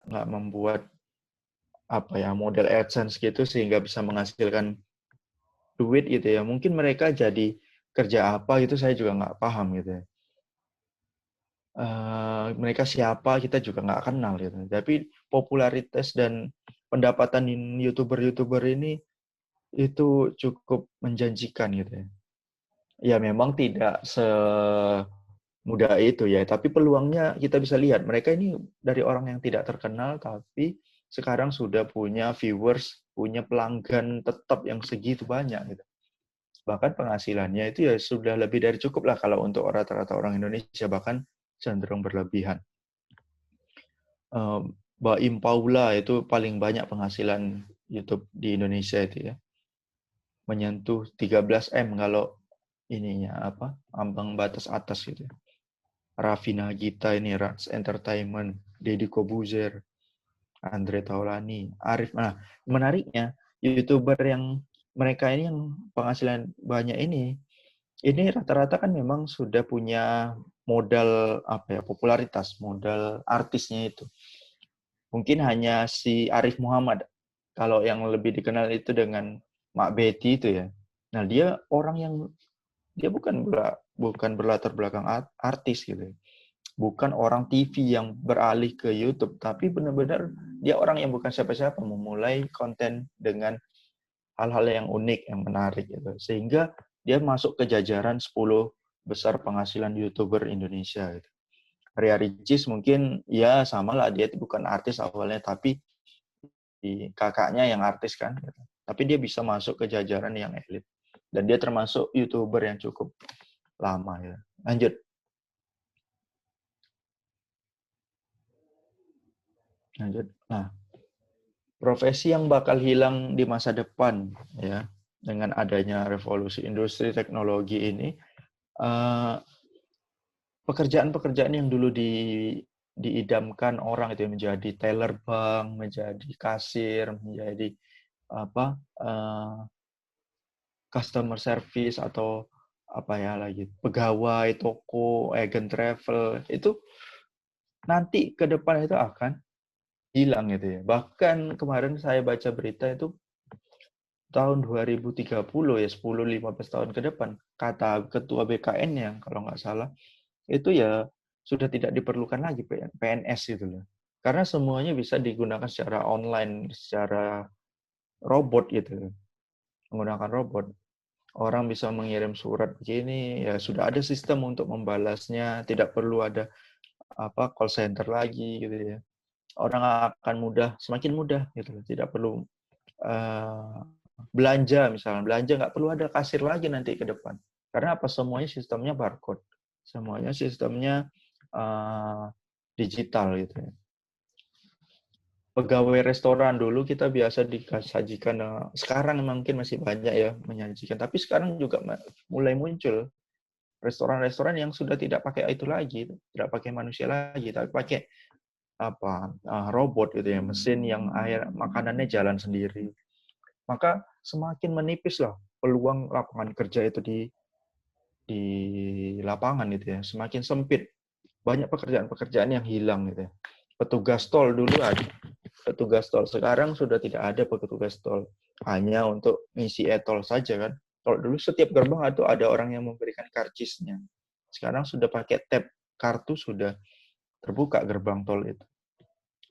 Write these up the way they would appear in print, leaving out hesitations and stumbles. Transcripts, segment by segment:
nggak membuat model AdSense gitu sehingga bisa menghasilkan duit gitu ya. Mungkin mereka jadi kerja apa gitu saya juga nggak paham gitu ya. Mereka siapa kita juga nggak kenal gitu. Tapi popularitas dan pendapatan YouTuber ini itu cukup menjanjikan gitu ya. Ya memang tidak semudah itu ya, tapi peluangnya kita bisa lihat. Mereka ini dari orang yang tidak terkenal, tapi sekarang sudah punya viewers, punya pelanggan tetap yang segitu banyak gitu. Bahkan penghasilannya itu ya sudah lebih dari cukup lah kalau untuk rata-rata orang Indonesia, bahkan cenderung berlebihan. Mbak Im Paula itu paling banyak penghasilan YouTube di Indonesia itu ya. Menyentuh 13 M kalau ininya ambang batas atas gitu. Raffi Nagita ini, Rans Entertainment, Deddy Kobuzer, Andre Taulani, Arif. Nah, menariknya YouTuber yang mereka ini yang penghasilan banyak ini rata-rata kan memang sudah punya modal popularitas, modal artisnya itu. Mungkin hanya si Arif Muhammad kalau yang lebih dikenal itu dengan Mak Betty itu ya. Nah, dia orang yang dia bukan berlatar belakang artis gitu. Bukan orang TV yang beralih ke YouTube, tapi benar-benar dia orang yang bukan siapa-siapa memulai konten dengan hal-hal yang unik, yang menarik gitu. Sehingga dia masuk ke jajaran 10 besar penghasilan YouTuber Indonesia gitu. Ria Ricis mungkin ya sama lah, dia bukan artis awalnya, tapi di kakaknya yang artis kan gitu. Tapi dia bisa masuk ke jajaran yang elit. Dan dia termasuk YouTuber yang cukup lama ya. Lanjut. Nah, profesi yang bakal hilang di masa depan ya dengan adanya revolusi industri teknologi ini, pekerjaan-pekerjaan yang dulu diidamkan orang itu menjadi teller bank, menjadi kasir, menjadi customer service atau pegawai toko, agen travel itu nanti ke depan itu akan hilang gitu ya. Bahkan kemarin saya baca berita itu tahun 2030 ya, 10-15 tahun ke depan, kata ketua BKN yang kalau nggak salah, itu ya sudah tidak diperlukan lagi PNS gitu loh. Karena semuanya bisa digunakan secara online, secara robot gitu. Menggunakan robot. Orang bisa mengirim surat begini, ya sudah ada sistem untuk membalasnya, tidak perlu ada call center lagi gitu ya. Orang akan semakin mudah gitu loh. Tidak perlu belanja misalnya, belanja nggak perlu ada kasir lagi nanti ke depan. Karena semuanya sistemnya barcode. Semuanya sistemnya digital gitu ya. Pegawai restoran dulu kita biasa disajikan, sekarang mungkin masih banyak ya menyajikan, tapi sekarang juga mulai muncul restoran-restoran yang sudah tidak pakai itu lagi, tidak pakai manusia lagi, tapi pakai robot gitu ya, mesin yang makanannya jalan sendiri. Maka semakin menipis lah peluang lapangan kerja itu di lapangan gitu ya, semakin sempit. Banyak pekerjaan-pekerjaan yang hilang gitu ya. Petugas tol dulu ada. Petugas tol sekarang sudah tidak ada petugas tol. Hanya untuk ngisi e-tol saja kan. Kalau dulu setiap gerbang itu ada orang yang memberikan karcisnya. Sekarang sudah pakai tab kartu sudah terbuka gerbang tol itu.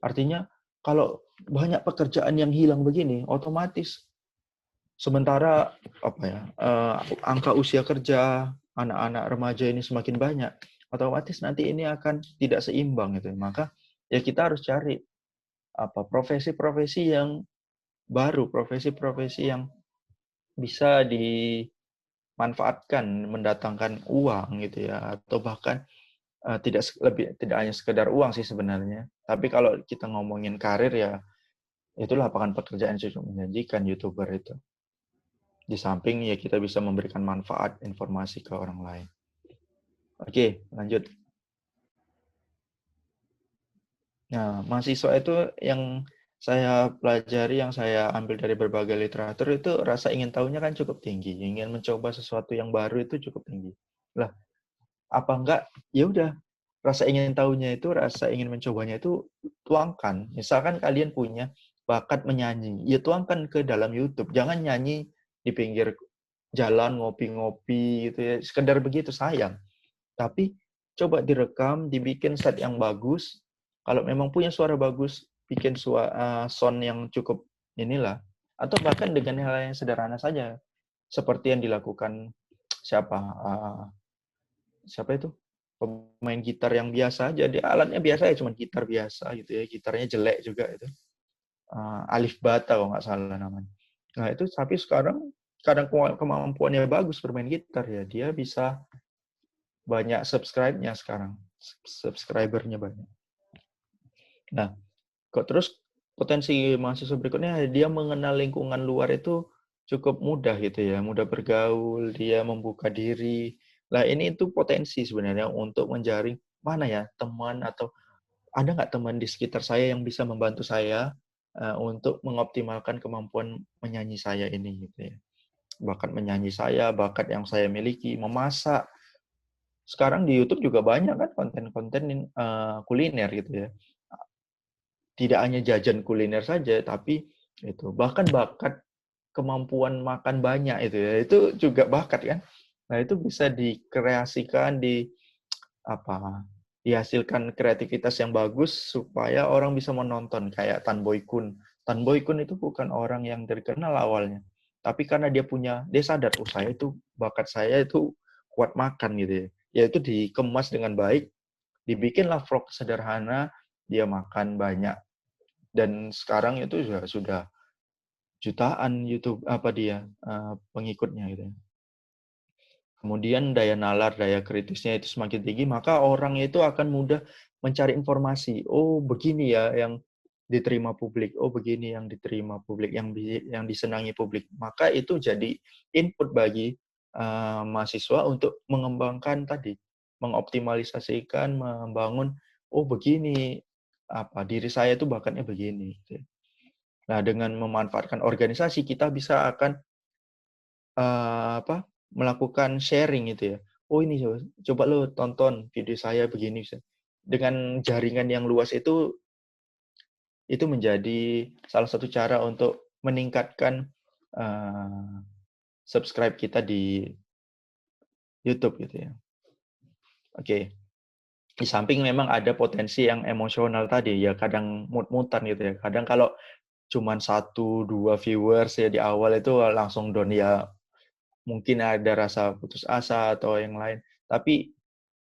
Artinya kalau banyak pekerjaan yang hilang begini, otomatis sementara angka usia kerja anak-anak remaja ini semakin banyak, otomatis nanti ini akan tidak seimbang gitu. Maka ya kita harus cari profesi-profesi yang baru, profesi-profesi yang bisa dimanfaatkan mendatangkan uang gitu ya, atau bahkan tidak hanya sekedar uang sih sebenarnya. Tapi kalau kita ngomongin karir ya itulah lapangan pekerjaan yang cukup menjanjikan YouTuber itu. Di samping ya kita bisa memberikan manfaat informasi ke orang lain. Oke, lanjut. Nah, mahasiswa itu yang saya pelajari, yang saya ambil dari berbagai literatur itu rasa ingin tahunya kan cukup tinggi. Ingin mencoba sesuatu yang baru itu cukup tinggi. Lah, apa enggak? Ya udah, rasa ingin tahunya itu, rasa ingin mencobanya itu tuangkan. Misalkan kalian punya bakat menyanyi, ya tuangkan ke dalam YouTube. Jangan nyanyi di pinggir jalan ngopi-ngopi gitu ya. Sekedar begitu sayang. Tapi coba direkam, dibikin set yang bagus. Kalau memang punya suara bagus, bikin sound yang cukup inilah. Atau bahkan dengan hal yang sederhana saja. Seperti yang dilakukan siapa? Siapa itu? Pemain gitar yang biasa aja. Dia alatnya biasa ya, cuma gitar biasa gitu ya. Gitarnya jelek juga itu. Alif Bata kalau nggak salah namanya. Nah itu tapi sekarang kadang kemampuannya bagus bermain gitar ya. Dia bisa banyak subscribe-nya sekarang. Subscribernya banyak. Nah, kok terus potensi mahasiswa berikutnya dia mengenal lingkungan luar itu cukup mudah gitu ya, mudah bergaul, dia membuka diri. Nah, ini itu potensi sebenarnya untuk menjaring mana ya teman atau ada nggak teman di sekitar saya yang bisa membantu saya untuk mengoptimalkan kemampuan menyanyi saya ini gitu ya. Bakat menyanyi saya, bakat yang saya miliki, memasak. Sekarang di YouTube juga banyak kan konten-konten kuliner gitu ya. Tidak hanya jajan kuliner saja, tapi itu bahkan bakat kemampuan makan banyak itu ya. Itu juga bakat kan. Nah, itu bisa dikreasikan apa? Dihasilkan kreativitas yang bagus supaya orang bisa menonton kayak Tan Boy Kun. Tan Boy Kun itu bukan orang yang terkenal awalnya. Tapi karena dia sadar, oh saya itu bakat saya itu kuat makan gitu ya. Ya itu dikemas dengan baik, dibikinlah vlog sederhana, dia makan banyak dan sekarang itu sudah jutaan YouTube pengikutnya gitu. Kemudian daya nalar, daya kritisnya itu semakin tinggi, maka orang itu akan mudah mencari informasi. Oh, begini ya yang diterima publik. Oh, begini yang diterima publik, yang disenangi publik. Maka itu jadi input bagi mahasiswa untuk mengembangkan tadi, mengoptimalisasikan, membangun. Oh, begini diri saya itu bakatnya begini. Nah, dengan memanfaatkan organisasi kita bisa akan melakukan sharing gitu ya. Oh ini coba lo tonton video saya begini. Dengan jaringan yang luas itu menjadi salah satu cara untuk meningkatkan subscribe kita di YouTube gitu ya. Oke. Di samping memang ada potensi yang emosional tadi ya, kadang mut-mutan gitu ya. Kadang kalau cuman 1-2 viewers ya di awal itu langsung down ya, mungkin ada rasa putus asa atau yang lain. Tapi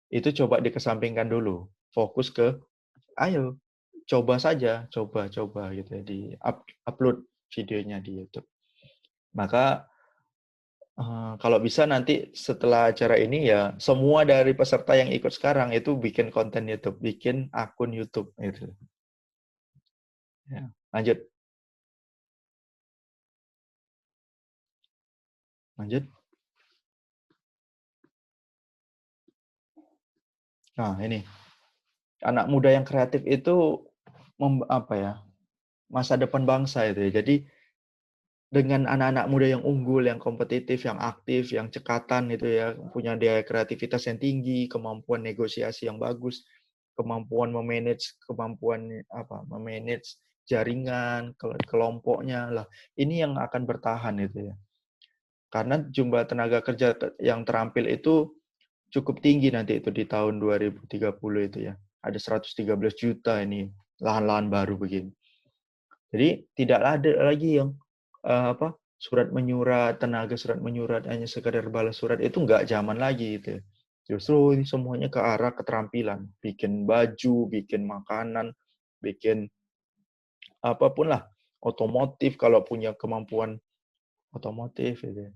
itu coba dikesampingkan dulu. Fokus ke, ayo, coba saja, coba gitu ya, upload videonya di YouTube. Maka kalau bisa nanti setelah acara ini ya, semua dari peserta yang ikut sekarang itu bikin konten YouTube, bikin akun YouTube gitu. Ya, lanjut. Lanjut. Nah, ini. Anak muda yang kreatif itu masa depan bangsa itu ya. Jadi dengan anak-anak muda yang unggul, yang kompetitif, yang aktif, yang cekatan itu ya, punya daya kreativitas yang tinggi, kemampuan negosiasi yang bagus, kemampuan memanage jaringan, kelompoknya lah. Ini yang akan bertahan itu ya. Karena jumlah tenaga kerja yang terampil itu cukup tinggi nanti itu di tahun 2030 itu ya. Ada 113 juta ini lahan-lahan baru begini. Jadi tidak ada lagi yang surat menyurat, tenaga surat menyurat hanya sekadar balas surat, itu nggak zaman lagi gitu. Justru ini semuanya ke arah keterampilan, bikin baju, bikin makanan, bikin apapun lah, otomotif kalau punya kemampuan otomotif gitu.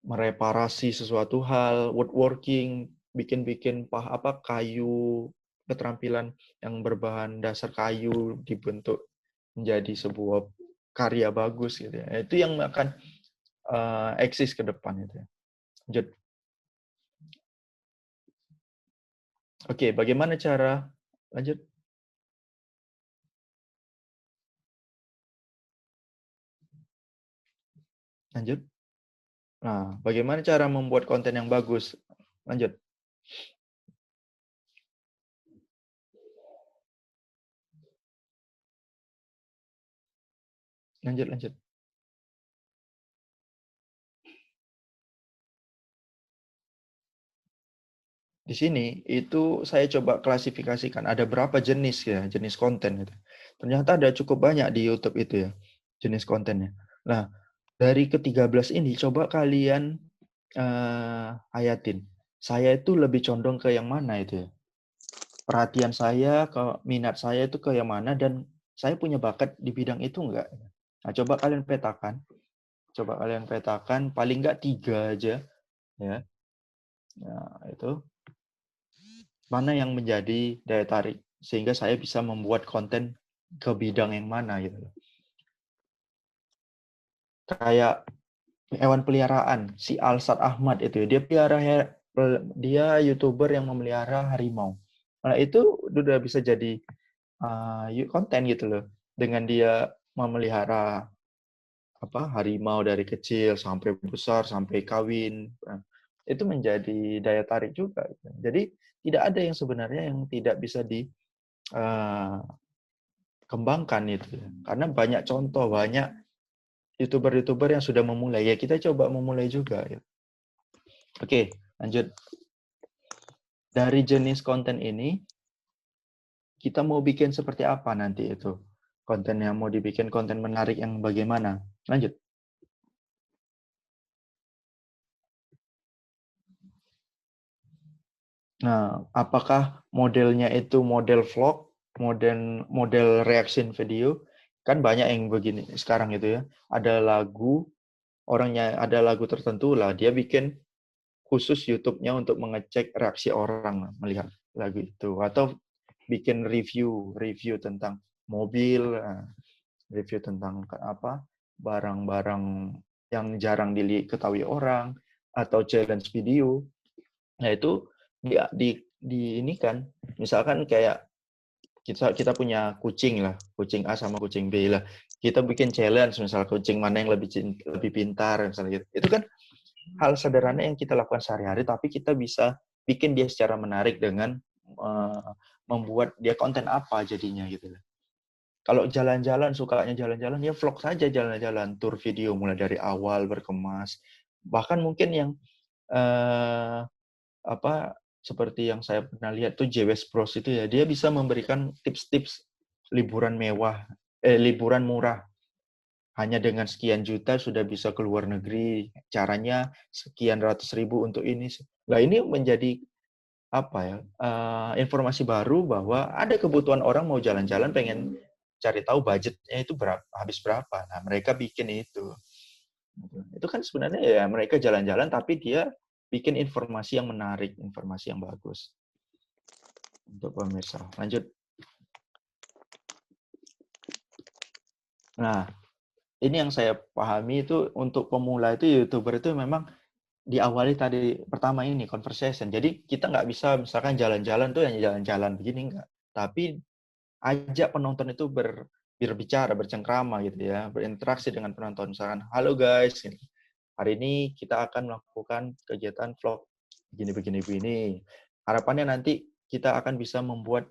Mereparasi sesuatu hal, woodworking, bikin kayu, keterampilan yang berbahan dasar kayu dibentuk menjadi sebuah karya bagus gitu ya. Itu yang akan eksis ke depan itu ya. Lanjut. Oke, bagaimana cara lanjut? Lanjut. Nah, bagaimana cara membuat konten yang bagus? Lanjut. Lanjut. Di sini itu saya coba klasifikasikan ada berapa jenis ya, jenis konten itu. Ternyata ada cukup banyak di YouTube itu ya, jenis kontennya. Nah, dari ke-13 ini coba kalian hayatin. Saya itu lebih condong ke yang mana itu ya? Perhatian saya, ke minat saya itu ke yang mana dan saya punya bakat di bidang itu enggak? Nah, coba kalian petakan. Coba kalian petakan paling enggak 3 aja ya. Nah, itu mana yang menjadi daya tarik sehingga saya bisa membuat konten ke bidang yang mana gitu. Kayak hewan peliharaan si Alsat Ahmad itu dia dia YouTuber yang memelihara harimau. Nah, itu udah bisa jadi konten gitu loh. Dengan dia memelihara harimau dari kecil sampai besar sampai kawin. Nah, itu menjadi daya tarik juga. Jadi tidak ada yang sebenarnya yang tidak bisa di kembangkan itu. Karena banyak contoh, banyak YouTuber-YouTuber yang sudah memulai. Ya kita coba memulai juga. Ya. Oke, lanjut. Dari jenis konten ini, kita mau bikin seperti apa nanti itu? Konten yang mau dibikin konten menarik yang bagaimana? Lanjut. Nah, apakah modelnya itu model vlog, model reaction video? Kan banyak yang begini sekarang itu ya. Ada lagu, orangnya ada lagu tertentu lah, dia bikin khusus YouTube-nya untuk mengecek reaksi orang melihat lagu itu. Atau bikin review tentang mobil, review tentang barang-barang yang jarang diketahui orang, atau challenge video. Nah, itu di ini kan, misalkan kayak kita punya kucing lah, kucing A sama kucing B lah. Kita bikin challenge, misal kucing mana yang lebih pintar, misalnya gitu. Itu kan hal sederhana yang kita lakukan sehari-hari, tapi kita bisa bikin dia secara menarik dengan membuat dia konten apa jadinya gitu. Kalau jalan-jalan, sukanya jalan-jalan, ya vlog saja jalan-jalan, tur video mulai dari awal berkemas. Bahkan mungkin yang eh, seperti yang saya pernah lihat tuh JWS Bros itu ya, dia bisa memberikan tips-tips liburan mewah, liburan murah. Hanya dengan sekian juta sudah bisa ke luar negeri, caranya sekian ratus ribu untuk ini. Nah, ini menjadi informasi baru bahwa ada kebutuhan orang mau jalan-jalan, pengen cari tahu budgetnya itu habis berapa. Nah, mereka bikin itu. Itu kan sebenarnya ya mereka jalan-jalan tapi dia bikin informasi yang menarik, informasi yang bagus untuk pemirsa. Lanjut. Nah, ini yang saya pahami itu untuk pemula itu YouTuber itu memang diawali tadi pertama ini conversation. Jadi kita nggak bisa misalkan jalan-jalan tuh hanya jalan-jalan begini nggak. Tapi ajak penonton itu berbicara, bercengkrama gitu ya, berinteraksi dengan penonton. Misalkan, halo guys, hari ini kita akan melakukan kegiatan vlog begini. Harapannya nanti kita akan bisa membuat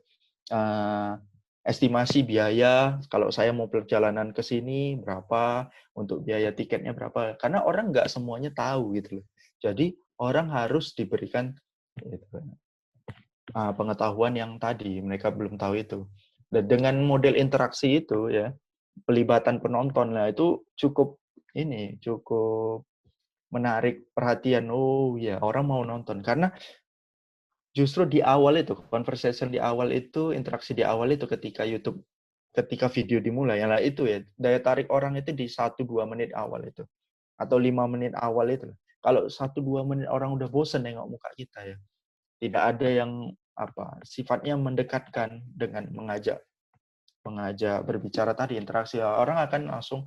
estimasi biaya, kalau saya mau perjalanan ke sini berapa, untuk biaya tiketnya berapa. Karena orang nggak semuanya tahu gitu loh. Jadi orang harus diberikan gitu, pengetahuan yang tadi mereka belum tahu itu. Dan dengan model interaksi itu ya, pelibatan penonton lah itu cukup menarik perhatian. Oh ya, orang mau nonton karena justru di awal itu, conversation di awal itu, interaksi di awal itu ketika video dimulai, ya itu ya, daya tarik orang itu di 1-2 menit awal itu. Atau 5 menit awal itu. Kalau 1-2 menit orang udah bosen nengok muka kita ya. Tidak ada yang sifatnya mendekatkan dengan mengajak berbicara tadi, interaksi, orang akan langsung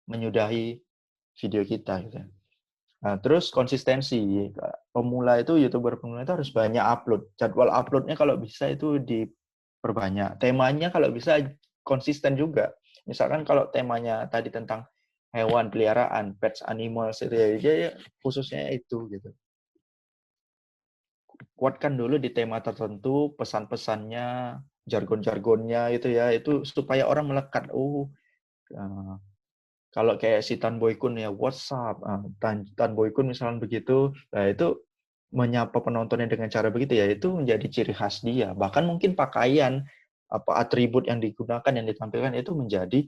menyudahi video kita gitu. Nah, terus konsistensi. YouTuber pemula itu harus banyak upload. Jadwal uploadnya kalau bisa itu diperbanyak. Temanya kalau bisa konsisten juga. Misalkan kalau temanya tadi tentang hewan peliharaan, pets, animals itu ya, dia khususnya itu gitu. Kuatkan dulu di tema tertentu, pesan-pesannya, jargon-jargonnya itu ya, itu supaya orang melekat. Kalau kayak si Tan Boy Kun ya, WhatsApp, Tan Boy Kun misalnya begitu, nah itu menyapa penontonnya dengan cara begitu ya, itu menjadi ciri khas dia. Bahkan mungkin pakaian, atribut yang digunakan, yang ditampilkan itu menjadi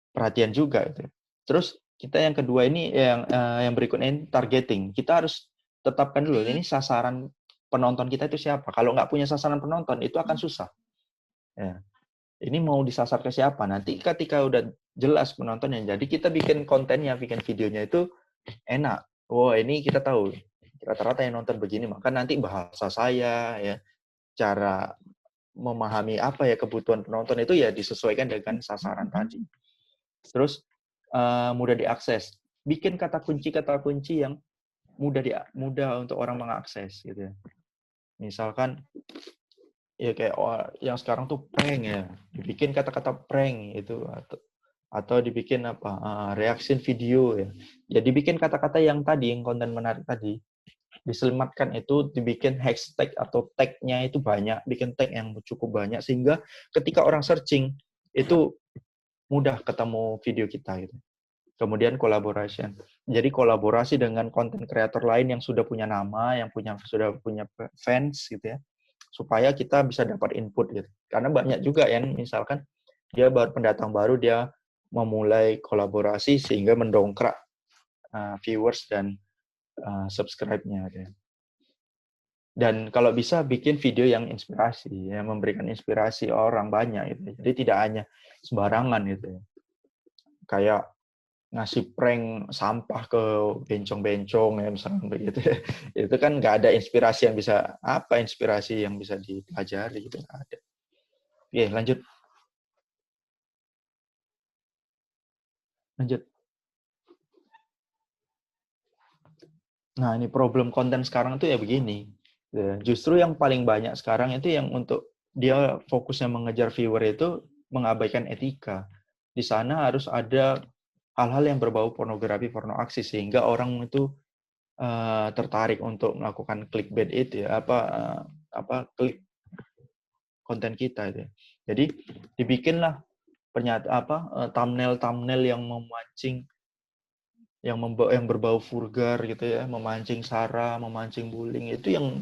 perhatian juga itu. Terus kita yang kedua ini yang berikutnya ini targeting. Kita harus tetapkan dulu ini sasaran penonton kita itu siapa. Kalau nggak punya sasaran penonton itu akan susah. Ya. Ini mau disasar ke siapa? Nanti ketika udah jelas penontonnya, jadi kita bikin kontennya, bikin videonya itu enak. Wah, ini kita tahu rata-rata yang nonton begini, maka nanti bahasa saya ya, cara memahami apa ya kebutuhan penonton itu ya disesuaikan dengan sasaran tadi. Terus mudah diakses. Bikin kata kunci yang mudah untuk orang mengakses gitu ya. Misalkan ya kayak yang sekarang tuh prank ya. Dibikin kata-kata prank itu atau dibikin reaction video ya. Ya dibikin kata-kata yang tadi, yang konten menarik tadi. Diselamatkan itu, dibikin hashtag atau tag-nya itu banyak, bikin tag yang cukup banyak sehingga ketika orang searching itu mudah ketemu video kita gitu. Kemudian collaboration. Jadi kolaborasi dengan konten kreator lain yang sudah punya nama, yang sudah punya fans gitu ya. Supaya kita bisa dapat input gitu. Karena banyak juga yang misalkan dia pendatang baru, dia memulai kolaborasi sehingga mendongkrak viewers dan subscribe-nya gitu. Dan kalau bisa bikin video yang inspirasi, yang memberikan inspirasi orang banyak gitu. Jadi tidak hanya sembarangan gitu. Kayak ngasih prank sampah ke bencong-bencong ya misalnya begitu. Itu kan nggak ada inspirasi yang bisa dipelajari gitu, nggak ada. Oke, lanjut. Nah, ini problem konten sekarang tuh ya begini. Justru yang paling banyak sekarang itu yang untuk dia fokusnya mengejar viewer itu mengabaikan etika. Di sana harus ada hal-hal yang berbau pornografi, porno aksi sehingga orang itu tertarik untuk melakukan clickbait itu ya, klik konten kita itu. Jadi dibikinlah thumbnail yang memancing, yang berbau vulgar gitu ya, memancing sara, memancing bullying itu yang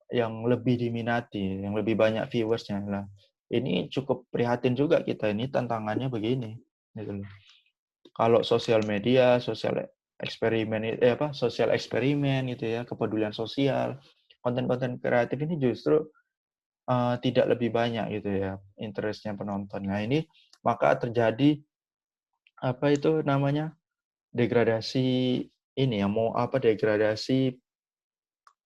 yang lebih diminati, yang lebih banyak viewersnya lah. Ini cukup prihatin juga kita, ini tantangannya begini gitu. Kalau sosial media, sosial eksperimen gitu ya, kepedulian sosial, konten-konten kreatif ini justru tidak lebih banyak gitu ya interestnya penonton. Nah ini maka terjadi itu namanya degradasi ini ya, degradasi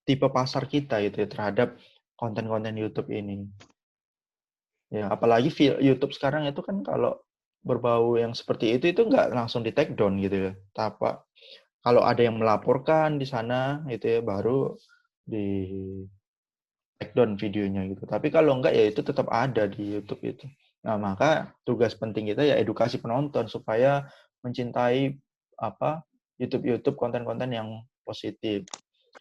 tipe pasar kita gitu ya terhadap konten-konten YouTube ini. Ya, apalagi YouTube sekarang itu kan kalau berbau yang seperti itu nggak langsung di take down gitu ya. Kalau ada yang melaporkan di sana itu ya baru di take down videonya gitu. Tapi kalau enggak ya itu tetap ada di YouTube itu. Nah, maka tugas penting kita ya edukasi penonton supaya mencintai YouTube konten-konten yang positif.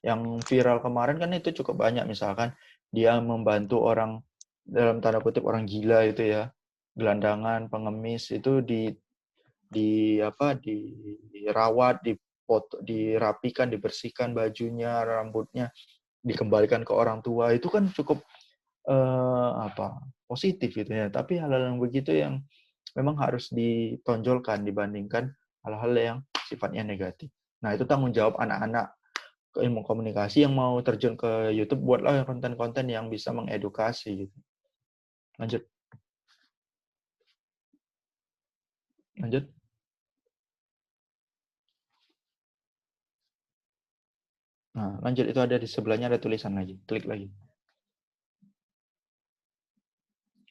Yang viral kemarin kan itu cukup banyak, misalkan dia membantu orang dalam tanda kutip orang gila itu ya, gelandangan, pengemis itu dirawat, dirapikan, dibersihkan bajunya, rambutnya, dikembalikan ke orang tua. Itu kan cukup positif gitu ya. Tapi hal-hal yang begitu yang memang harus ditonjolkan dibandingkan hal-hal yang sifatnya negatif. Nah, itu tanggung jawab anak-anak ilmu komunikasi yang mau terjun ke YouTube, buatlah konten-konten yang bisa mengedukasi gitu. Lanjut. Nah, lanjut, itu ada di sebelahnya ada tulisan lagi. Klik lagi.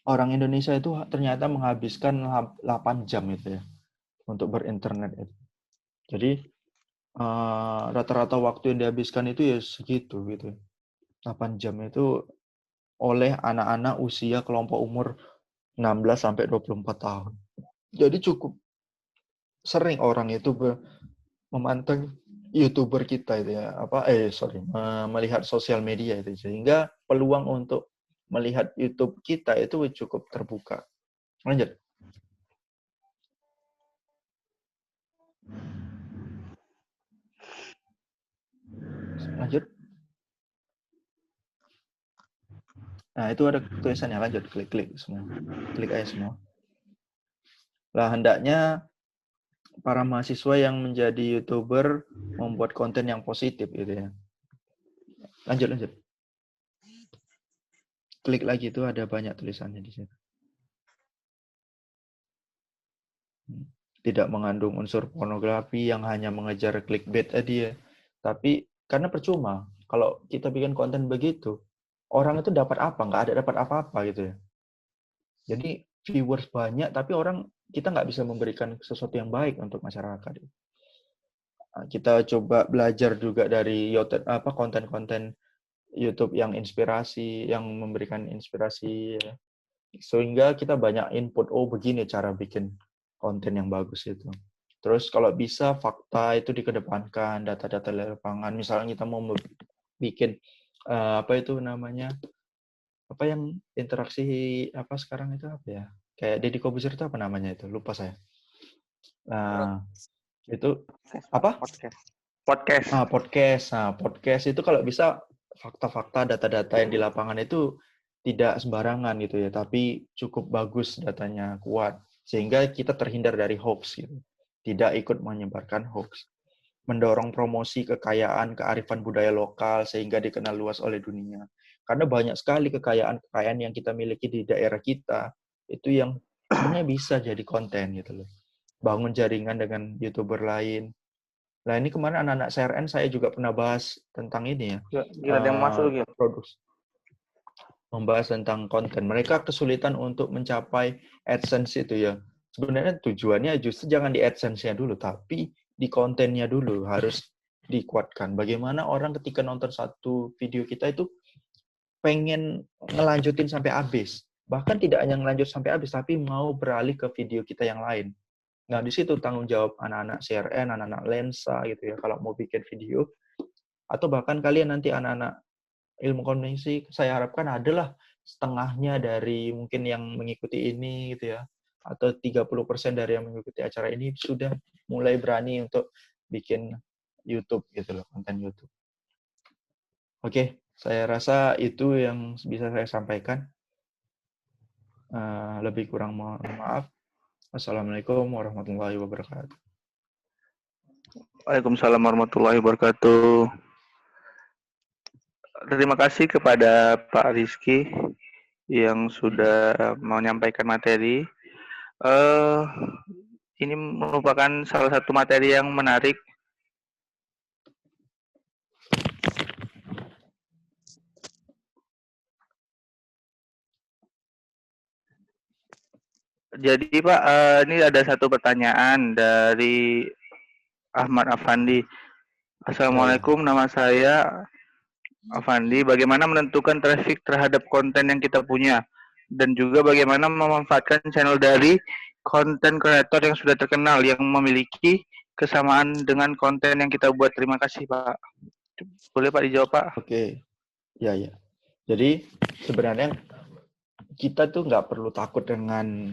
Orang Indonesia itu ternyata menghabiskan 8 jam itu ya untuk berinternet itu. Jadi rata-rata waktu yang dihabiskan itu ya segitu gitu. 8 jam itu oleh anak-anak usia kelompok umur 16 sampai 24 tahun. Jadi cukup sering orang itu memantau YouTuber kita itu ya, melihat sosial media itu, sehingga peluang untuk melihat YouTube kita itu cukup terbuka. Lanjut. lanjut. Nah, itu ada tulisannya, lanjut, klik semua. Klik aja semua. Lah, hendaknya para mahasiswa yang menjadi YouTuber membuat konten yang positif gitu ya. Lanjut. Klik lagi, itu ada banyak tulisannya di sini. Tidak mengandung unsur pornografi yang hanya mengejar clickbait tadi ya. Tapi karena percuma kalau kita bikin konten begitu, orang itu dapat apa? Nggak ada dapat apa-apa gitu ya. Jadi viewers banyak, tapi kita nggak bisa memberikan sesuatu yang baik untuk masyarakat. Kita coba belajar juga dari konten-konten YouTube yang inspirasi, yang memberikan inspirasi, ya. Sehingga kita banyak input, begini cara bikin konten yang bagus itu. Terus kalau bisa fakta itu dikedepankan, data-data dari lapangan. Misalnya kita mau bikin apa itu namanya? Apa yang interaksi apa sekarang itu apa ya? Kayak Deddy Corbuzier itu apa namanya itu? Lupa saya. Nah, itu apa? Podcast. Podcast. Nah, podcast itu kalau bisa fakta-fakta, data-data yang di lapangan itu tidak sembarangan gitu ya, tapi cukup bagus datanya, kuat, sehingga kita terhindar dari hoax gitu. Tidak ikut menyebarkan hoax. Mendorong promosi kekayaan, kearifan budaya lokal sehingga dikenal luas oleh dunia. Karena banyak sekali kekayaan-kekayaan yang kita miliki di daerah kita, itu yang sebenarnya bisa jadi konten gitu loh. Bangun jaringan dengan YouTuber lain. Nah, ini kemarin anak-anak CRN saya juga pernah bahas tentang ini ya. Gila, ada yang masuk gitu. Produksi. Membahas tentang konten. Mereka kesulitan untuk mencapai AdSense itu ya. Sebenarnya tujuannya justru jangan di AdSense-nya dulu, tapi di kontennya dulu harus dikuatkan. Bagaimana orang ketika nonton satu video kita itu pengen ngelanjutin sampai habis. Bahkan tidak hanya ngelanjut sampai habis, tapi mau beralih ke video kita yang lain. Nah, di situ tanggung jawab anak-anak CRN, anak-anak Lensa gitu ya, kalau mau bikin video. Atau bahkan kalian nanti anak-anak ilmu komunikasi, saya harapkan adalah setengahnya dari mungkin yang mengikuti ini gitu ya. Atau 30% dari yang mengikuti acara ini sudah mulai berani untuk bikin YouTube gitu loh, konten YouTube. Oke, saya rasa itu yang bisa saya sampaikan. Lebih kurang mohon maaf. Assalamualaikum warahmatullahi wabarakatuh. Waalaikumsalam warahmatullahi wabarakatuh. Terima kasih kepada Pak Rizky yang sudah menyampaikan materi. Ini merupakan salah satu materi yang menarik. Jadi Pak, ini ada satu pertanyaan dari Ahmad Afandi. Assalamualaikum, nama saya Afandi. Bagaimana menentukan traffic terhadap konten yang kita punya? Dan juga bagaimana memanfaatkan channel dari konten kreator yang sudah terkenal, yang memiliki kesamaan dengan konten yang kita buat. Terima kasih Pak. Boleh Pak dijawab Pak? Oke, ya. Jadi sebenarnya kita tuh nggak perlu takut dengan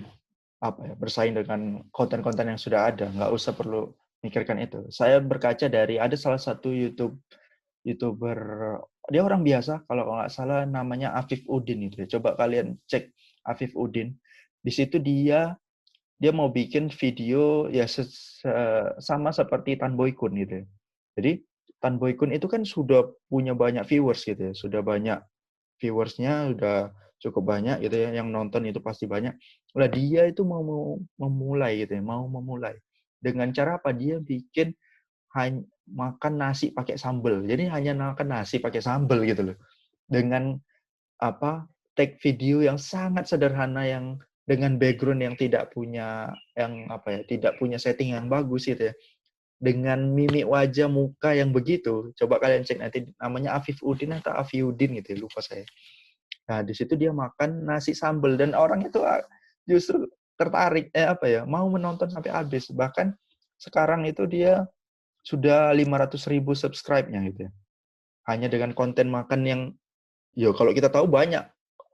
bersaing dengan konten-konten yang sudah ada, nggak usah perlu mikirkan itu. Saya berkaca dari ada salah satu YouTuber, dia orang biasa, kalau nggak salah namanya Afif Udin itu ya. Coba kalian cek Afif Udin. Di situ dia mau bikin video ya sama seperti Tan Boy Kun gitu ya. Jadi Tan Boy Kun itu kan sudah punya banyak viewers gitu ya, sudah banyak viewersnya, udah cukup banyak gitu ya, yang nonton itu pasti banyak. Lah dia itu mau memulai gitu ya, mau memulai. Dengan cara apa? Dia bikin makan nasi pakai sambal. Jadi hanya makan nasi pakai sambal gitu loh. Dengan take video yang sangat sederhana, yang dengan background yang tidak punya tidak punya setting yang bagus gitu ya. Dengan mimik wajah muka yang begitu, coba kalian cek nanti namanya Afif Udin atau Afiudin gitu ya, lupa saya. Nah, di situ dia makan nasi sambal dan orang itu justru tertarik mau menonton sampai habis. Bahkan sekarang itu dia sudah 500.000 subscribe-nya gitu ya. Hanya dengan konten makan yang kalau kita tahu banyak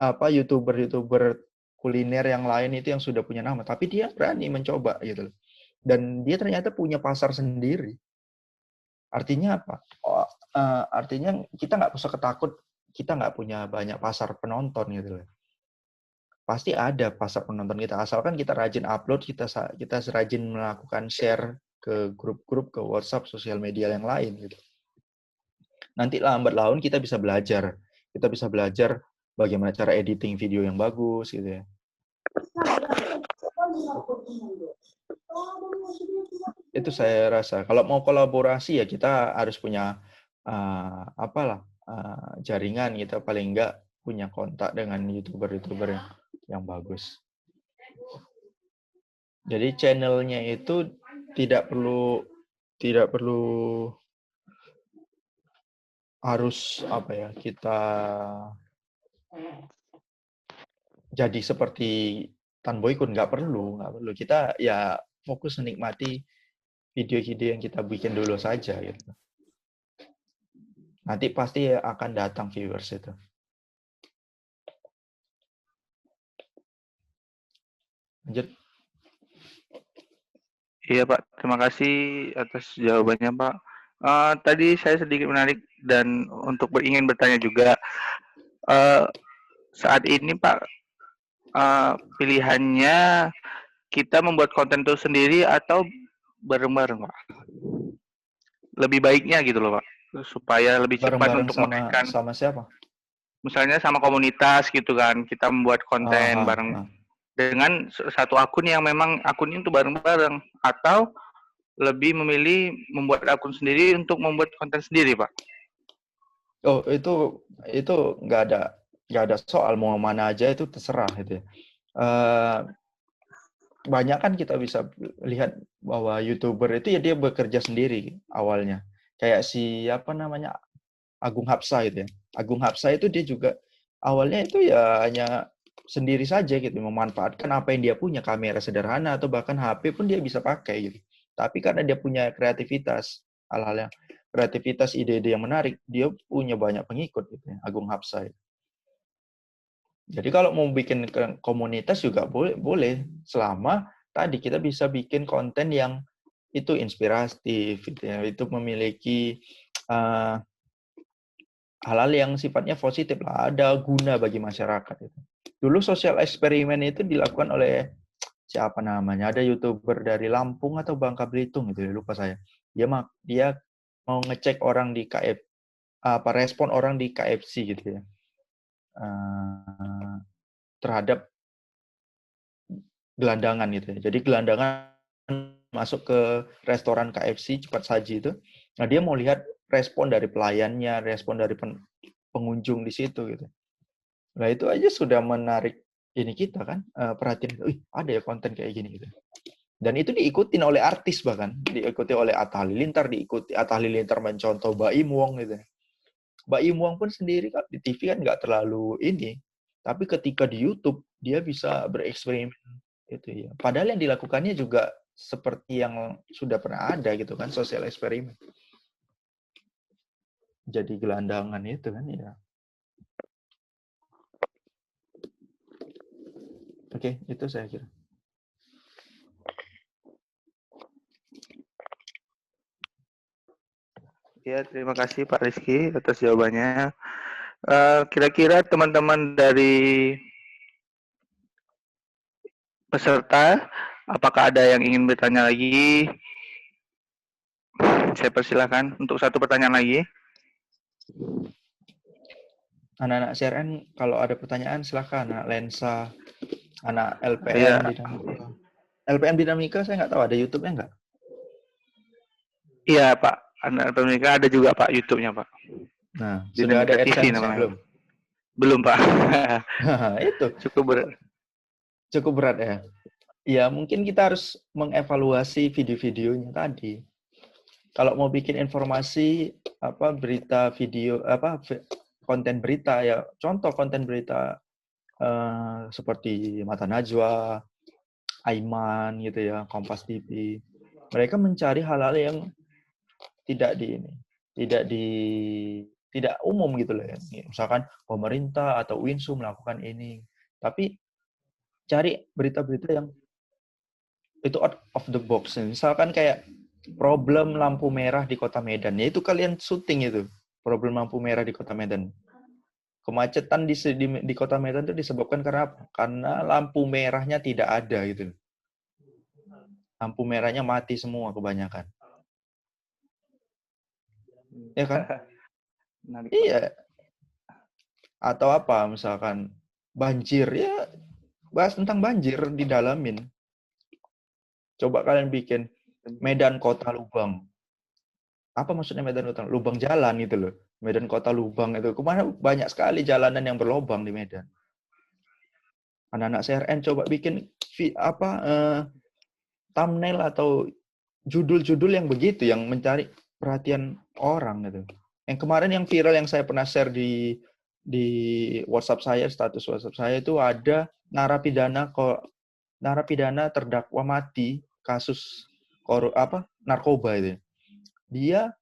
YouTuber kuliner yang lain itu yang sudah punya nama, tapi dia berani mencoba gitu loh. Dan dia ternyata punya pasar sendiri. Artinya apa? artinya kita nggak usah ketakut kita nggak punya banyak pasar penonton gitu loh. Pasti ada pasar penonton kita, asalkan kita rajin upload, kita rajin melakukan share ke grup-grup, ke WhatsApp, sosial media yang lain gitu. Nanti lambat laun kita bisa belajar bagaimana cara editing video yang bagus gitu ya. Itu saya rasa kalau mau kolaborasi ya kita harus punya jaringan, kita paling enggak punya kontak dengan YouTuber yang bagus. Jadi channelnya itu tidak perlu harus kita jadi seperti Tan Boykun, nggak perlu. Kita ya fokus menikmati video-video yang kita bikin dulu saja gitu. Nanti pasti akan datang viewers itu. Lanjut. Iya Pak, terima kasih atas jawabannya Pak. Tadi saya sedikit menarik dan ingin bertanya juga, saat ini Pak, pilihannya kita membuat konten itu sendiri atau bareng-bareng Pak? Lebih baiknya gitu loh Pak, supaya lebih cepat Bareng-bareng untuk menaikkan. sama siapa? Misalnya sama komunitas gitu kan, kita membuat konten bareng dengan satu akun yang memang akunnya itu bareng-bareng, atau lebih memilih membuat akun sendiri untuk membuat konten sendiri, Pak? Oh, itu nggak ada soal, mau mana aja itu terserah gitu ya. Banyak kan kita bisa lihat bahwa YouTuber itu ya dia bekerja sendiri awalnya. Kayak Agung Hapsa gitu ya. Agung Hapsa itu dia juga awalnya itu ya hanya sendiri saja gitu, memanfaatkan apa yang dia punya, kamera sederhana atau bahkan HP pun dia bisa pakai gitu. Tapi karena dia punya kreativitas, hal-hal yang kreativitas, ide-ide yang menarik, dia punya banyak pengikut gitu ya, Agung Hapsa. Jadi kalau mau bikin komunitas juga boleh selama tadi kita bisa bikin konten yang itu inspiratif gitu ya, itu memiliki hal-hal yang sifatnya positif lah, ada guna bagi masyarakat itu. Dulu sosial eksperimen itu dilakukan oleh siapa namanya? Ada YouTuber dari Lampung atau Bangka Belitung gitu, lupa saya. Dia mau ngecek orang di respon orang di KFC gitu ya. Terhadap gelandangan gitu ya. Jadi gelandangan masuk ke restoran KFC cepat saji itu. Nah, dia mau lihat respon dari pelayannya, respon dari pengunjung di situ gitu. Nah, itu aja sudah menarik kita kan, perhatian. Ada ya konten kayak gini gitu. Dan itu diikutin oleh artis, bahkan diikuti oleh Atta Halilintar, Atta Halilintar mencontoh Baim Wong gitu. Baim Wong pun sendiri kan di TV kan nggak terlalu ini, tapi ketika di YouTube dia bisa bereksperimen itu ya. Padahal yang dilakukannya juga seperti yang sudah pernah ada gitu kan, sosial eksperimen. Jadi gelandangan itu kan ya. Oke, itu saya kira. Ya, terima kasih Pak Rizky atas jawabannya. Kira-kira teman-teman dari peserta, apakah ada yang ingin bertanya lagi? Saya persilakan untuk satu pertanyaan lagi. Anak-anak CRN kalau ada pertanyaan silakan. Anak Lensa, anak LPN Dinamika. LPN Dinamika saya nggak tahu ada YouTube-nya nggak? Iya Pak, anak Dinamika ada juga Pak YouTube-nya Pak. Nah, Dinamika sudah ada TV AdSense belum? Belum Pak. Itu cukup berat ya. Ya mungkin kita harus mengevaluasi video-videonya tadi. Kalau mau bikin informasi berita video konten berita ya, contoh konten berita seperti Mata Najwa, Aiman gitu ya, Kompas TV. Mereka mencari hal-hal yang tidak umum gitu loh ya. Misalkan pemerintah atau Winsu melakukan ini. Tapi cari berita-berita yang itu out of the box. Misalkan kayak problem lampu merah di Kota Medan, ya itu kalian syuting itu. Problem lampu merah di Kota Medan. Kemacetan di Kota Medan itu disebabkan karena apa? Karena lampu merahnya tidak ada gitu. Lampu merahnya mati semua kebanyakan. Ya kan? Menarik, Pak. Iya. Atau apa misalkan banjir, ya bahas tentang banjir didalamin. Coba kalian bikin Medan Kota Lubang. Apa maksudnya Medan Kota? Lubang jalan gitu loh. Medan Kota Lubang itu. Kemana banyak sekali jalanan yang berlubang di Medan. Anak-anak CRN coba bikin thumbnail atau judul-judul yang begitu, yang mencari perhatian orang gitu. Yang kemarin yang viral yang saya pernah share di WhatsApp saya, status WhatsApp saya itu ada narapidana terdakwa mati kasus narkoba itu. Dia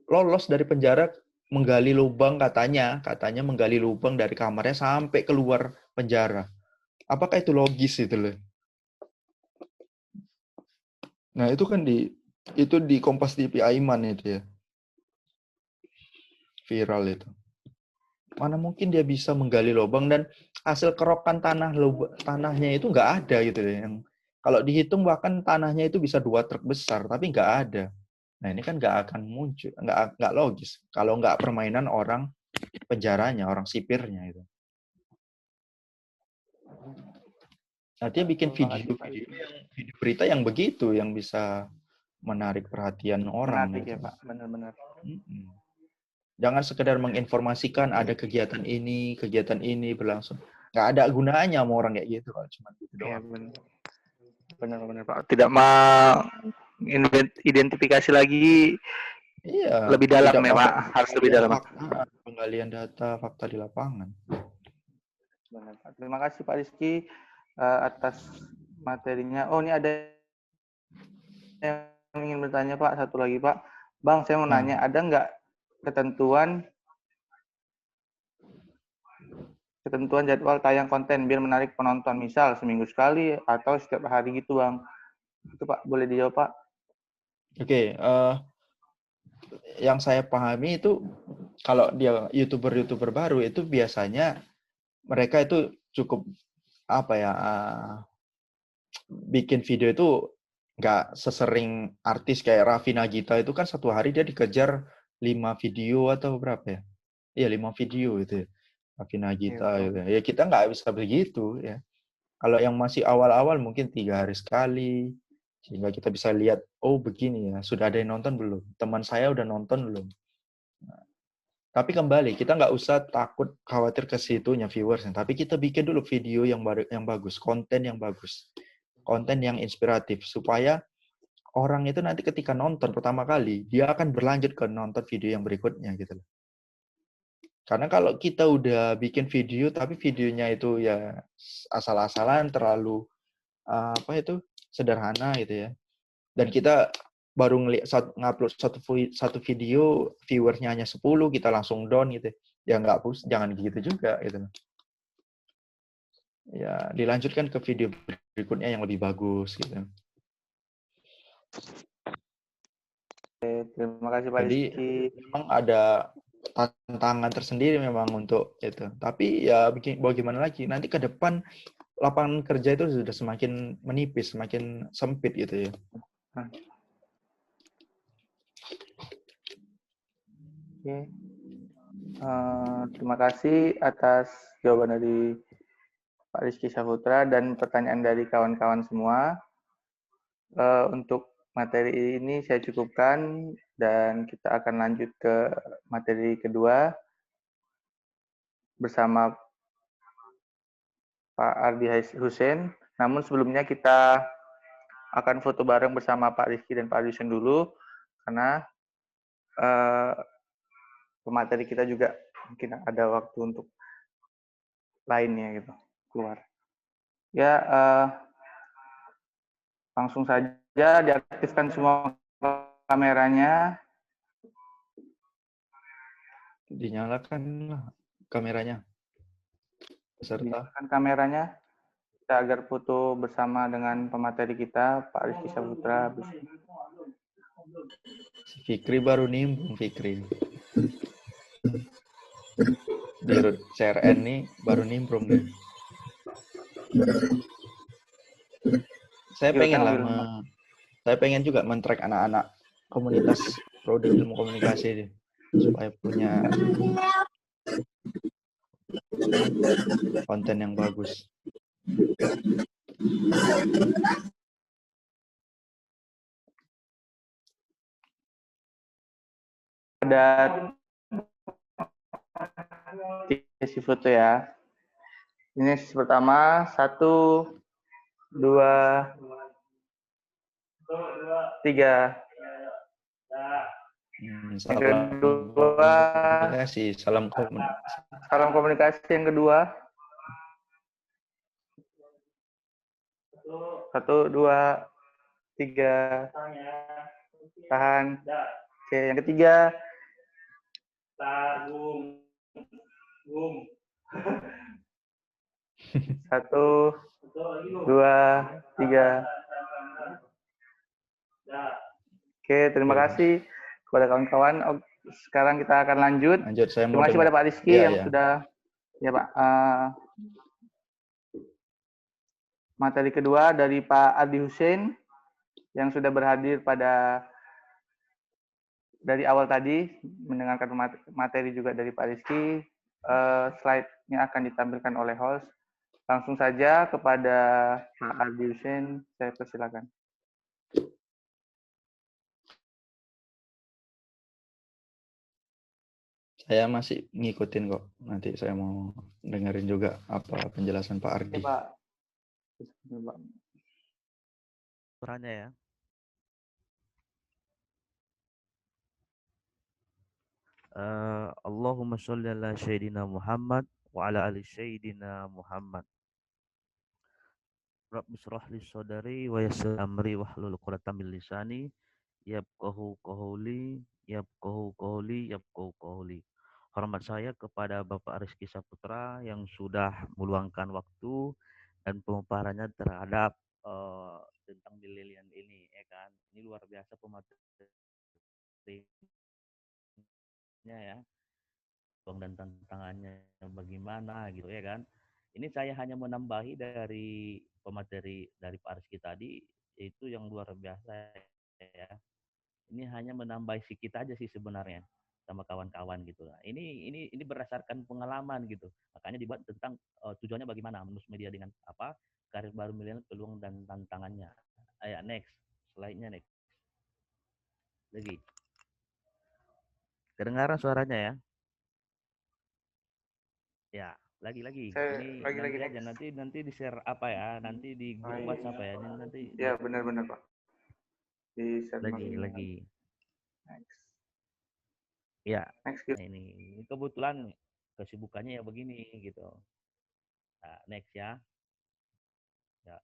lolos dari penjara, menggali lubang, katanya menggali lubang dari kamarnya sampai keluar penjara. Apakah itu logis itu loh? Nah, itu kan di Kompas TV Aiman itu ya. Viral itu. Mana mungkin dia bisa menggali lubang dan hasil kerokan tanahnya itu nggak ada gitu ya. Yang kalau dihitung bahkan tanahnya itu bisa 2 truk besar, tapi nggak ada. Nah, ini kan nggak akan muncul, nggak logis kalau nggak permainan orang penjaranya, orang sipirnya itu. Nah, dia bikin video berita yang begitu, yang bisa menarik perhatian orang. Menarik gitu. ya, Pak. Benar-benar. Jangan sekedar menginformasikan ada kegiatan ini berlangsung. Nggak ada gunanya sama orang kayak gitu, kalau cuma gitu Iya, doang. benar-benar, Pak. Tidak mengidentifikasi lagi Iya, lebih dalam tidak ya, mau Pak. Harus lebih dalam. penggalian data, fakta di lapangan. Benar, Pak. Terima kasih Pak Rizky atas materinya. Oh, ini ada yang ingin bertanya, Pak. Satu lagi, Pak. Bang, saya mau nanya, ada nggak ketentuan jadwal tayang konten biar menarik penonton, misal seminggu sekali atau setiap hari gitu, Bang? Itu Pak, boleh dijawab, Pak? Oke, yang saya pahami itu kalau dia YouTuber baru itu biasanya mereka itu cukup bikin video itu nggak sesering artis kayak Raffi Nagita itu kan satu hari dia dikejar 5 video atau berapa ya? Iya 5 video itu ya. Raffi Nagita gitu. Ya kita nggak bisa begitu ya. Kalau yang masih awal-awal mungkin 3 hari sekali sehingga kita bisa lihat, oh begini ya, sudah ada yang nonton belum? Teman saya udah nonton belum? Nah, tapi kembali kita nggak usah takut khawatir ke situnya viewersnya, tapi kita bikin dulu video yang bagus, konten yang bagus, konten yang inspiratif supaya orang itu nanti ketika nonton pertama kali dia akan berlanjut ke nonton video yang berikutnya gitu loh. Karena kalau kita udah bikin video tapi videonya itu ya asal-asalan, terlalu sederhana gitu ya. Dan kita baru ngupload satu video, viewersnya hanya 10, kita langsung down gitu. Ya jangan gitu juga gitu. Ya dilanjutkan ke video berikutnya yang lebih bagus gitu. Terima kasih Pak Jadi Rizky. memang ada tantangan tersendiri memang untuk itu. Tapi ya bagaimana lagi? Nanti ke depan lapangan kerja itu sudah semakin menipis, semakin sempit gitu ya. Oke. Terima kasih atas jawaban dari Pak Rizky Saputra dan pertanyaan dari kawan-kawan semua. Untuk materi ini saya cukupkan dan kita akan lanjut ke materi kedua bersama Pak Ardi Hussein. Namun sebelumnya kita akan foto bareng bersama Pak Rizky dan Pak Ardi Hussein dulu karena pemateri kita juga mungkin ada waktu untuk lainnya gitu keluar. Ya, langsung saja diaktifkan semua kameranya. Dinyalakan kameranya. Dinyalakan kameranya kita agar foto bersama dengan pemateri kita Pak Rizky Saputra. Si Fikri baru nimbrung, Fikri. Di CRN nih baru nimbrung deh. Saya pengen juga men-track anak-anak komunitas prodi ilmu komunikasi deh, supaya punya konten yang bagus. Ada sesi foto ya. Ini sesi pertama, 1, 2, 3. Salam kedua, komunikasi, salam komunikasi yang kedua. 1, 2, 3. Tahan. Oke, yang ketiga. Bum. 1, 2, 3. Oke, terima kasih kepada kawan-kawan. Sekarang kita akan lanjut. Terima kasih pada Pak Rizky yang sudah, ya Pak. Materi kedua dari Pak Adi Hussein yang sudah berhadir dari awal tadi, mendengarkan materi juga dari Pak Rizky. Slide-nya akan ditampilkan oleh host. Langsung saja kepada Pak Adi Hussein, saya persilakan. Saya masih ngikutin kok. Nanti saya mau dengerin juga apa penjelasan Pak Ardi. Ya, Pak. Suaranya ya. Allahumma sholli ala Sayyidina Muhammad wa ala ali Sayyidina Muhammad. Rabbi shrah li sadri wa yassir amri wahlul 'uqdatam min lisani yafqahu qawli. Hormat saya kepada Bapak Rizky Saputra yang sudah meluangkan waktu dan pemaparannya terhadap tentang milenial ini, ya kan. Ini luar biasa pemaparannya ya. Dan tantangannya bagaimana gitu ya kan. Ini saya hanya menambahi dari pemateri dari Pak Rizky tadi, itu yang luar biasa ya. Ini hanya menambah sedikit aja sih sebenarnya sama kawan-kawan gitu. Nah, ini berdasarkan pengalaman gitu. Makanya dibuat tentang tujuannya bagaimana menurut media dengan apa karir baru milenial, peluang dan tantangannya. Ayo next, slide-nya next. Lagi. Kedengaran suaranya ya? Ya, lagi. Ini nanti aja nanti di share apa ya? Nanti di grup WhatsApp ya. Ini nanti. Ya, benar Pak. Di share lagi. Next. Ya. Next. Nah, ini kebetulan kesibukannya ya begini gitu. Nah, next ya. Ya.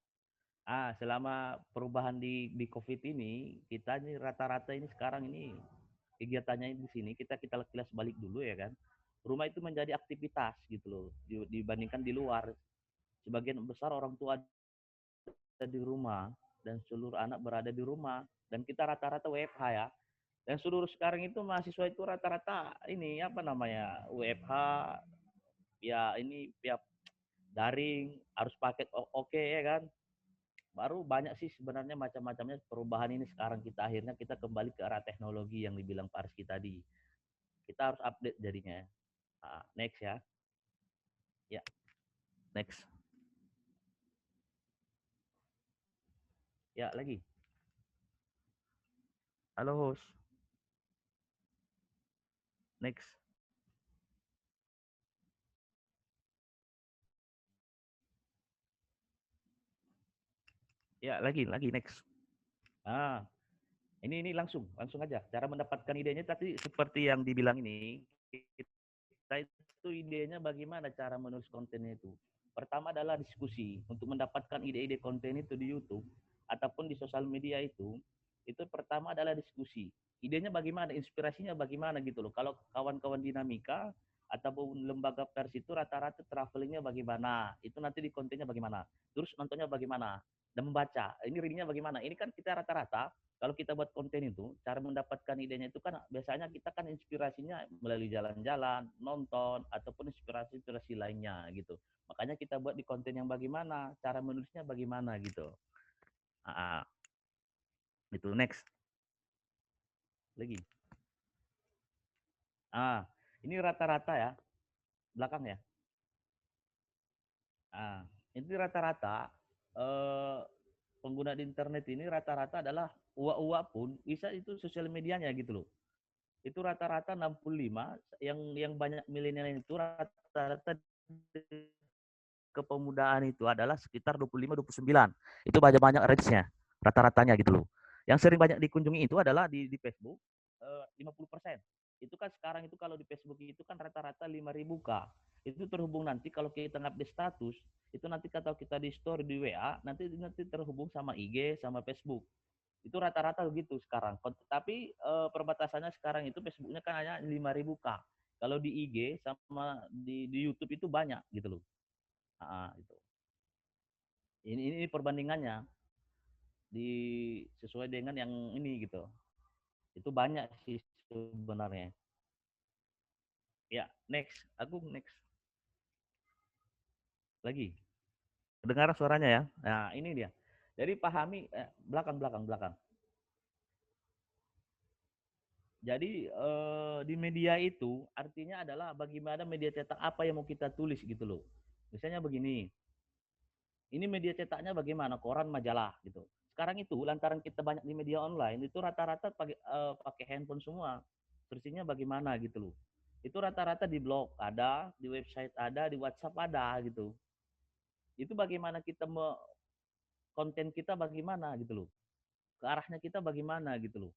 Selama perubahan di COVID ini, kita ini rata-rata ini sekarang ini kegiatannya di sini kita kilas balik dulu ya kan. Rumah itu menjadi aktivitas gitu loh dibandingkan di luar. Sebagian besar orang tua ada di rumah dan seluruh anak berada di rumah dan kita rata-rata WFH ya. Dan seluruh sekarang itu mahasiswa itu rata-rata ini apa namanya WFH ya, ini ya daring harus paket oke ya kan. Baru banyak sih sebenarnya macam-macamnya perubahan ini sekarang kita kembali ke arah teknologi yang dibilang Pak Rizky tadi. Kita harus update jadinya. Next ya. Ya, next. Ya, lagi. Halo host. Next. Ya, lagi next. Ini langsung aja. Cara mendapatkan idenya tadi seperti yang dibilang ini, kita itu idenya bagaimana cara menulis kontennya itu. Pertama adalah diskusi. Untuk mendapatkan ide-ide konten itu di YouTube ataupun di sosial media itu pertama adalah diskusi. Idenya bagaimana, inspirasinya bagaimana gitu loh. Kalau kawan-kawan dinamika ataupun lembaga pers itu rata-rata travelingnya bagaimana, itu nanti di kontennya bagaimana, terus nontonnya bagaimana. dan membaca. Ini readingnya bagaimana? Ini kan kita rata-rata kalau kita buat konten itu, cara mendapatkan idenya itu kan biasanya kita kan inspirasinya melalui jalan-jalan, nonton, ataupun inspirasi-inspirasi lainnya gitu. Makanya kita buat di konten yang bagaimana, cara menulisnya bagaimana gitu. Itu next. Lagi. Ini rata-rata ya, belakang ya. Ini rata-rata pengguna di internet ini rata-rata adalah uak-uak pun bisa itu sosial medianya gitu loh. Itu rata-rata 65 yang banyak milenial itu rata-rata kepemudaan itu adalah sekitar 25-29. Itu banyak-banyak range-nya, rata-ratanya gitu loh. Yang sering banyak dikunjungi itu adalah di Facebook 50%. Itu kan sekarang itu kalau di Facebook itu kan rata-rata 5.000 K. Itu terhubung nanti kalau kita ngupdate status, itu nanti kalau kita di story di WA, nanti terhubung sama IG sama Facebook. Itu rata-rata begitu sekarang. Tapi perbatasannya sekarang itu Facebooknya kan hanya 5.000 K. Kalau di IG sama di YouTube itu banyak gitu loh. Itu. Ini perbandingannya sesuai dengan yang ini gitu. Itu banyak sih sebenarnya. Ya, next. Aku next. Lagi. Dengar suaranya ya. Nah, ini dia. Jadi pahami belakang. Jadi di media itu artinya adalah bagaimana media cetak apa yang mau kita tulis gitu loh. Misalnya begini, ini media cetaknya bagaimana, koran, majalah gitu. Sekarang itu lantaran kita banyak di media online itu rata-rata pakai handphone semua. Searchingnya bagaimana gitu loh. Itu rata-rata di blog ada, di website ada, di WhatsApp ada gitu. Itu bagaimana kita konten kita bagaimana gitu loh. Ke arahnya kita bagaimana gitu loh.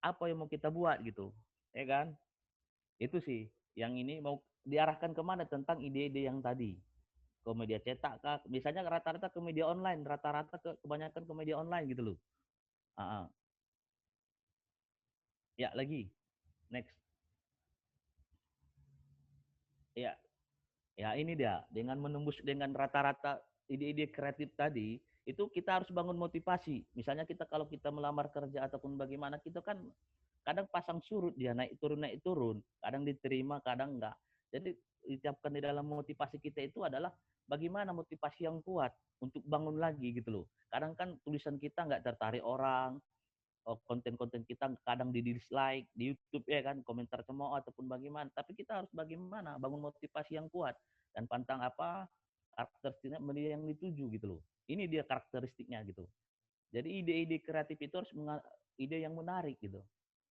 Apa yang mau kita buat gitu. Ya kan? Itu sih yang ini mau diarahkan kemana tentang ide-ide yang tadi. Ke media cetak kah? Misalnya rata-rata ke media online, rata-rata kebanyakan ke media online gitu loh. Ya, lagi. Next. Ya, ya ini dia. Dengan menembus dengan rata-rata ide-ide kreatif tadi, itu kita harus bangun motivasi. Misalnya kita kalau kita melamar kerja ataupun bagaimana, kita kan kadang pasang surut dia naik turun, kadang diterima, kadang enggak. Jadi diucapkan di dalam motivasi kita itu adalah bagaimana motivasi yang kuat untuk bangun lagi gitu loh. Kadang kan tulisan kita nggak tertarik orang, konten-konten kita kadang di dislike di YouTube ya kan, komentar cemooh ataupun bagaimana. Tapi kita harus bagaimana bangun motivasi yang kuat dan pantang apa karakteristiknya media yang dituju gitu loh. Ini dia karakteristiknya gitu. Jadi ide-ide kreatif itu harus ide yang menarik gitu.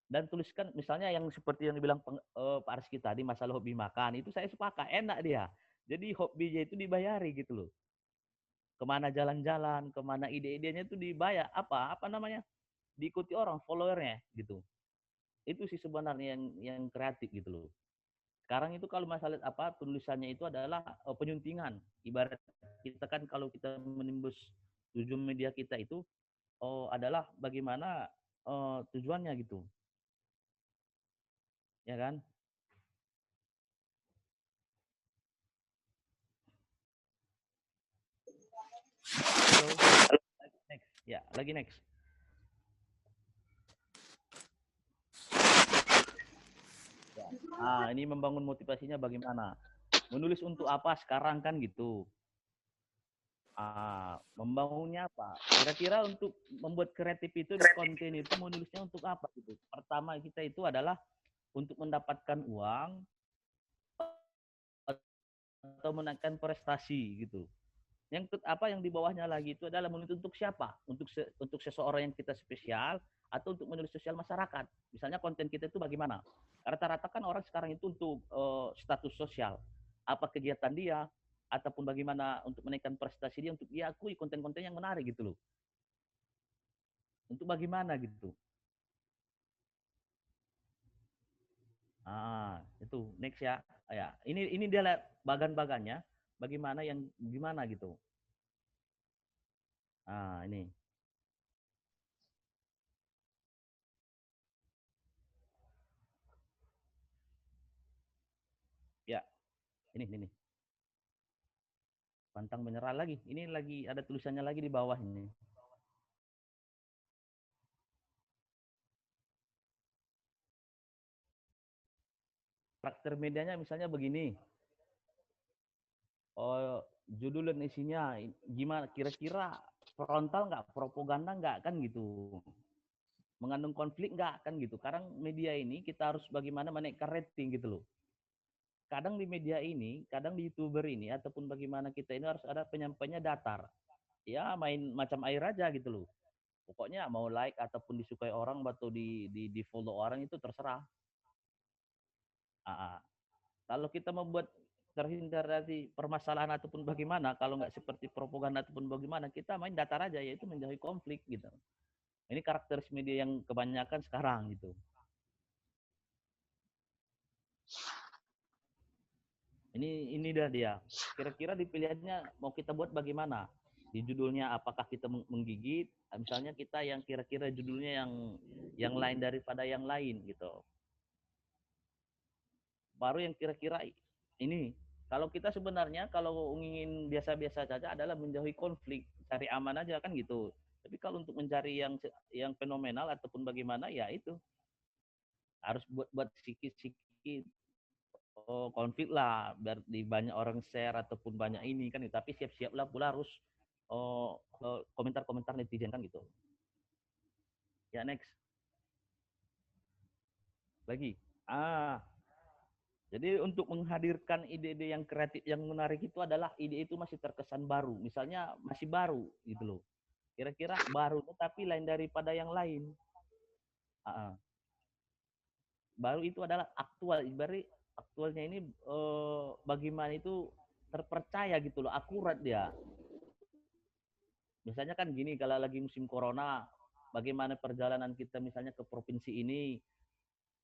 Dan tuliskan misalnya yang seperti yang dibilang Pak Rizky tadi masalah hobi makan itu saya sepakat enak dia. Jadi hobinya itu dibayari gitu loh. Kemana jalan-jalan, kemana ide-idenya itu dibayar apa namanya diikuti orang followernya gitu. Itu sih sebenarnya yang kreatif gitu loh. Sekarang itu kalau masalah apa tulisannya itu adalah penyuntingan. Ibarat kita kan kalau kita menimbus tujuan media kita itu adalah bagaimana tujuannya gitu. Ya kan? Halo. Next. Ya, lagi next. Ini membangun motivasinya bagaimana? Menulis untuk apa sekarang kan gitu. Membangunnya apa? Kira-kira untuk membuat kreatif itu di konten itu menulisnya untuk apa gitu? Pertama kita itu adalah untuk mendapatkan uang atau menaikkan prestasi gitu. Yang apa yang di bawahnya lagi itu adalah menulis untuk siapa? Untuk seseorang yang kita spesial atau untuk menulis sosial masyarakat. Misalnya konten kita itu bagaimana? Rata-rata kan orang sekarang itu untuk status sosial. Apa kegiatan dia ataupun bagaimana untuk menaikkan prestasi dia untuk diakui konten-konten yang menarik gitu loh. Untuk bagaimana gitu. Itu next ya. Ya, ini dia bagan-bagannya bagaimana yang gimana gitu. Ini. Ya, ini. pantang menyerah lagi. Ini lagi ada tulisannya lagi di bawah ini. Karakter medianya misalnya begini. Oh, judul dan isinya gimana? Kira-kira frontal nggak, propaganda nggak kan gitu. Mengandung konflik nggak kan gitu. Sekarang media ini kita harus bagaimana menaikkan rating gitu loh. Kadang di media ini, kadang di YouTuber ini ataupun bagaimana kita ini harus ada penyampainya datar. Ya main macam air aja gitu loh. Pokoknya mau like ataupun disukai orang atau di follow orang itu terserah. Kalau kita membuat terhindar dari permasalahan ataupun bagaimana, kalau nggak seperti propaganda ataupun bagaimana, kita main datar aja, yaitu menjauhi konflik gitu. Ini karakteristik media yang kebanyakan sekarang gitu. Ini dah dia. Kira-kira di pilihannya mau kita buat bagaimana? Di judulnya apakah kita menggigit? Misalnya kita yang kira-kira judulnya yang lain daripada yang lain gitu. Baru yang kira-kira ini. Kalau kita sebenarnya kalau ingin biasa-biasa saja adalah menjauhi konflik, cari aman aja kan gitu. Tapi kalau untuk mencari yang fenomenal ataupun bagaimana ya itu harus buat sikit-sikit konflik lah biar di banyak orang share ataupun banyak ini kan. Tapi siap-siap lah pula harus komentar-komentar netizen kan gitu. Ya next lagi. Jadi untuk menghadirkan ide-ide yang kreatif, yang menarik itu adalah ide itu masih terkesan baru. Misalnya masih baru gitu loh. Kira-kira baru tetapi lain daripada yang lain. Baru itu adalah aktual. Ibarat aktualnya ini bagaimana itu terpercaya gitu loh, akurat dia. Misalnya kan gini, kalau lagi musim corona, bagaimana perjalanan kita misalnya ke provinsi ini,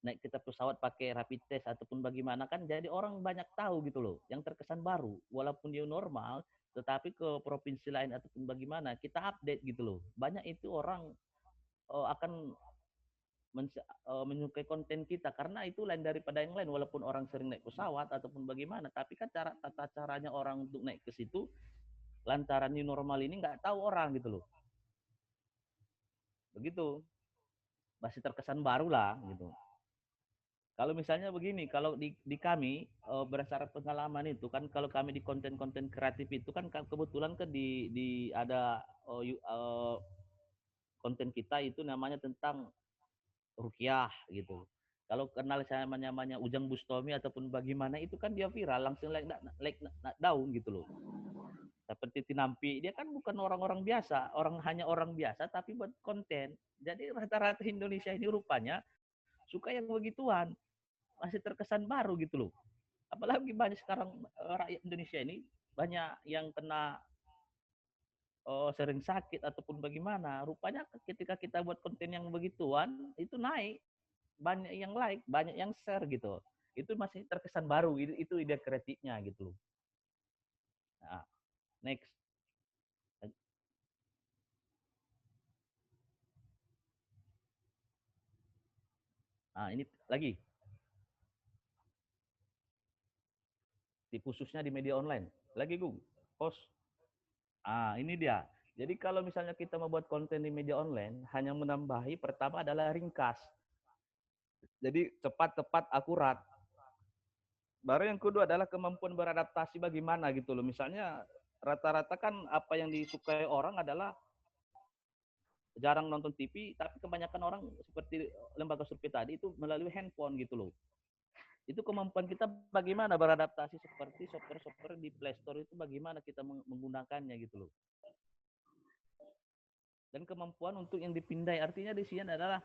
naik kita pesawat pakai rapid test ataupun bagaimana kan, jadi orang banyak tahu gitu loh, yang terkesan baru walaupun dia normal, tetapi ke provinsi lain ataupun bagaimana kita update gitu loh, banyak itu orang akan menyukai konten kita karena itu lain daripada yang lain, walaupun orang sering naik pesawat ataupun bagaimana, tapi kan tata caranya orang untuk naik ke situ lantaran new normal ini nggak tahu orang gitu loh, begitu, masih terkesan baru lah gitu. Kalau misalnya begini, kalau di kami berdasarkan pengalaman itu kan, kalau kami di konten-konten kreatif itu kan kebetulan kan di ada konten kita itu namanya tentang rukyah gitu. Kalau kenal saya namanya Ujang Bustomi ataupun bagaimana itu kan dia viral langsung like daun gitu loh. Seperti Tinampi, dia kan bukan orang-orang biasa, hanya orang biasa tapi buat konten. Jadi rata-rata Indonesia ini rupanya suka yang begituan, masih terkesan baru gitu loh. Apalagi banyak sekarang rakyat Indonesia ini banyak yang kena sering sakit ataupun bagaimana. Rupanya ketika kita buat konten yang begituan itu naik, banyak yang like, banyak yang share gitu. Itu masih terkesan baru, itu ide kreatifnya gitu loh. Nah, next. Nah, ini lagi. Khususnya di media online. Lagi Gung, host. Ini dia. Jadi kalau misalnya kita membuat konten di media online, hanya menambahi pertama adalah ringkas. Jadi cepat, tepat, akurat. Baru yang kedua adalah kemampuan beradaptasi bagaimana gitu loh. Misalnya rata-rata kan apa yang disukai orang adalah jarang nonton TV, tapi kebanyakan orang seperti lembaga survei tadi itu melalui handphone gitu loh. Itu kemampuan kita bagaimana beradaptasi seperti software-software di Play Store itu bagaimana kita menggunakannya gitu loh. Dan kemampuan untuk yang dipindai, artinya di sini adalah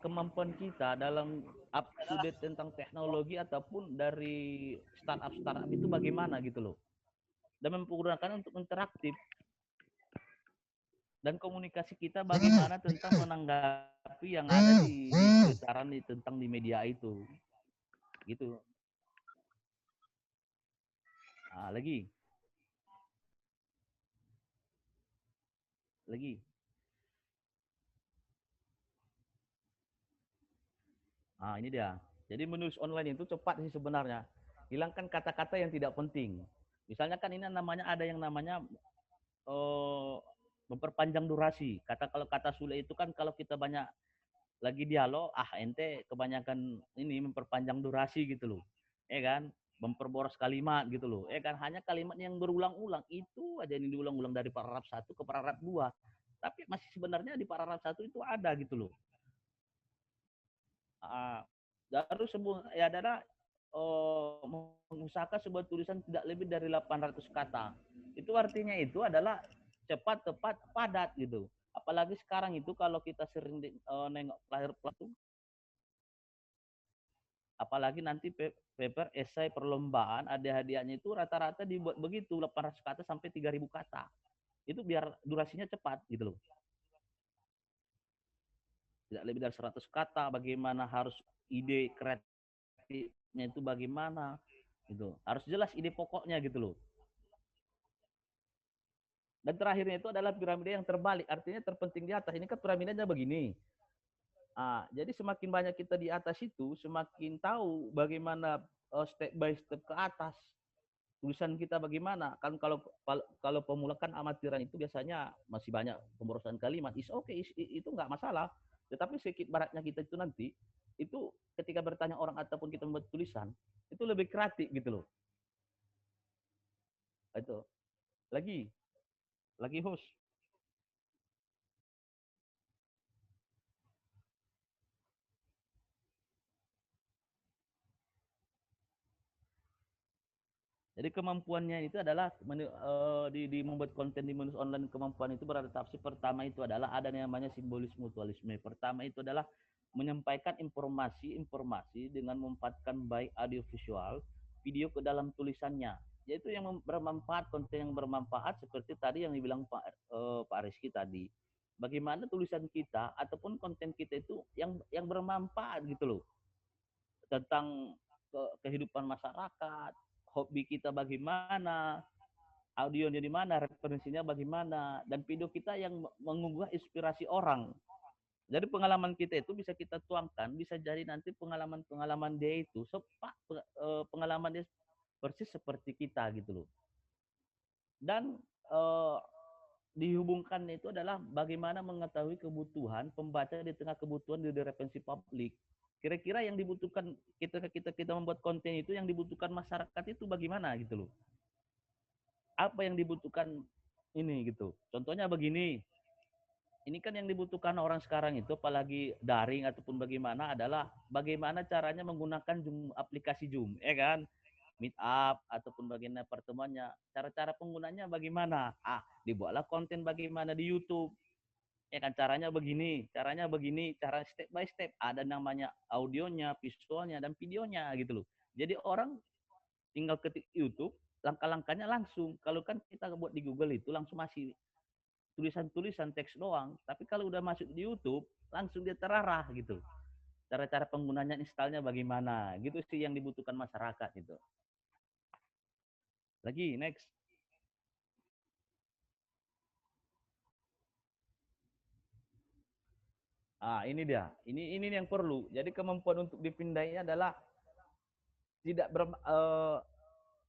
kemampuan kita dalam up to date tentang teknologi ataupun dari startup itu bagaimana gitu loh. Dan menggunakan untuk interaktif. Dan komunikasi kita bagaimana tentang menanggapi yang ada di sekitaran tentang di media itu. Gitu. Lagi. Ini dia. Jadi menulis online itu cepat sih sebenarnya. Hilangkan kata-kata yang tidak penting. Misalnya kan ini namanya ada yang namanya memperpanjang durasi. Kalau kata Sule itu kan kalau kita banyak lagi dialog, ente kebanyakan ini memperpanjang durasi gitu loh. Kan? Memperboros kalimat gitu loh. Kan hanya kalimat yang berulang-ulang itu aja yang diulang-ulang dari paragraf 1 ke paragraf 2. Tapi masih sebenarnya di paragraf 1 itu ada gitu loh. Baru sebuah ya adalah mengusahakan sebuah tulisan tidak lebih dari 800 kata. Itu artinya itu adalah cepat, tepat, padat gitu. Apalagi sekarang itu kalau kita sering nengok lahir itu, apalagi nanti paper esai perlombaan ada hadiahnya itu rata-rata dibuat begitu 800 kata sampai 3000 kata. Itu biar durasinya cepat gitu loh. Tidak lebih dari 100 kata, bagaimana harus ide kreatifnya itu bagaimana gitu. Harus jelas ide pokoknya gitu loh. Dan terakhirnya itu adalah piramida yang terbalik, artinya terpenting di atas. Ini kan piramidanya begini. Jadi semakin banyak kita di atas itu, semakin tahu bagaimana step by step ke atas tulisan kita bagaimana. Kan kalau pemula kan amatiran itu biasanya masih banyak pemborosan kalimat. Itu nggak masalah. Tetapi sedikit baratnya kita itu nanti, itu ketika bertanya orang ataupun kita membuat tulisan, itu lebih kreatif gitu loh. Itu. Lagi host. Jadi kemampuannya itu adalah di membuat konten di menulis online, kemampuan itu beradaptasi. Pertama itu adalah ada yang namanya simbolis mutualisme. Pertama itu adalah menyampaikan informasi dengan memanfaatkan baik audiovisual, video ke dalam tulisannya. Yaitu yang bermanfaat, konten yang bermanfaat seperti tadi yang dibilang Pak Rizky tadi. Bagaimana tulisan kita ataupun konten kita itu yang bermanfaat gitu loh. Tentang kehidupan masyarakat, hobi kita bagaimana, audionya di mana, referensinya bagaimana, dan video kita yang mengunggah inspirasi orang. Jadi pengalaman kita itu bisa kita tuangkan, bisa jadi nanti pengalaman dia itu pengalaman dia persis seperti kita gitu loh. Dan dihubungkan itu adalah bagaimana mengetahui kebutuhan pembaca di tengah kebutuhan di referensi publik. Kira-kira yang dibutuhkan kita membuat konten itu, yang dibutuhkan masyarakat itu bagaimana gitu loh. Apa yang dibutuhkan ini gitu. Contohnya begini. Ini kan yang dibutuhkan orang sekarang itu, apalagi daring ataupun bagaimana, adalah bagaimana caranya menggunakan aplikasi Zoom, ya kan? Meet up ataupun bagaimana pertemuannya. Cara-cara penggunanya bagaimana? Dibuatlah konten bagaimana di YouTube. Ya kan, caranya begini, cara step by step. Ada namanya audionya, visualnya, dan videonya gitu loh. Jadi orang tinggal ketik YouTube, langkah-langkahnya langsung. Kalau kan kita buat di Google itu langsung masih tulisan-tulisan teks doang. Tapi kalau udah masuk di YouTube, langsung dia terarah gitu. Cara-cara penggunanya, installnya bagaimana. Gitu sih yang dibutuhkan masyarakat itu. Lagi, next. Ini dia. Ini yang perlu. Jadi kemampuan untuk dipindahnya adalah tidak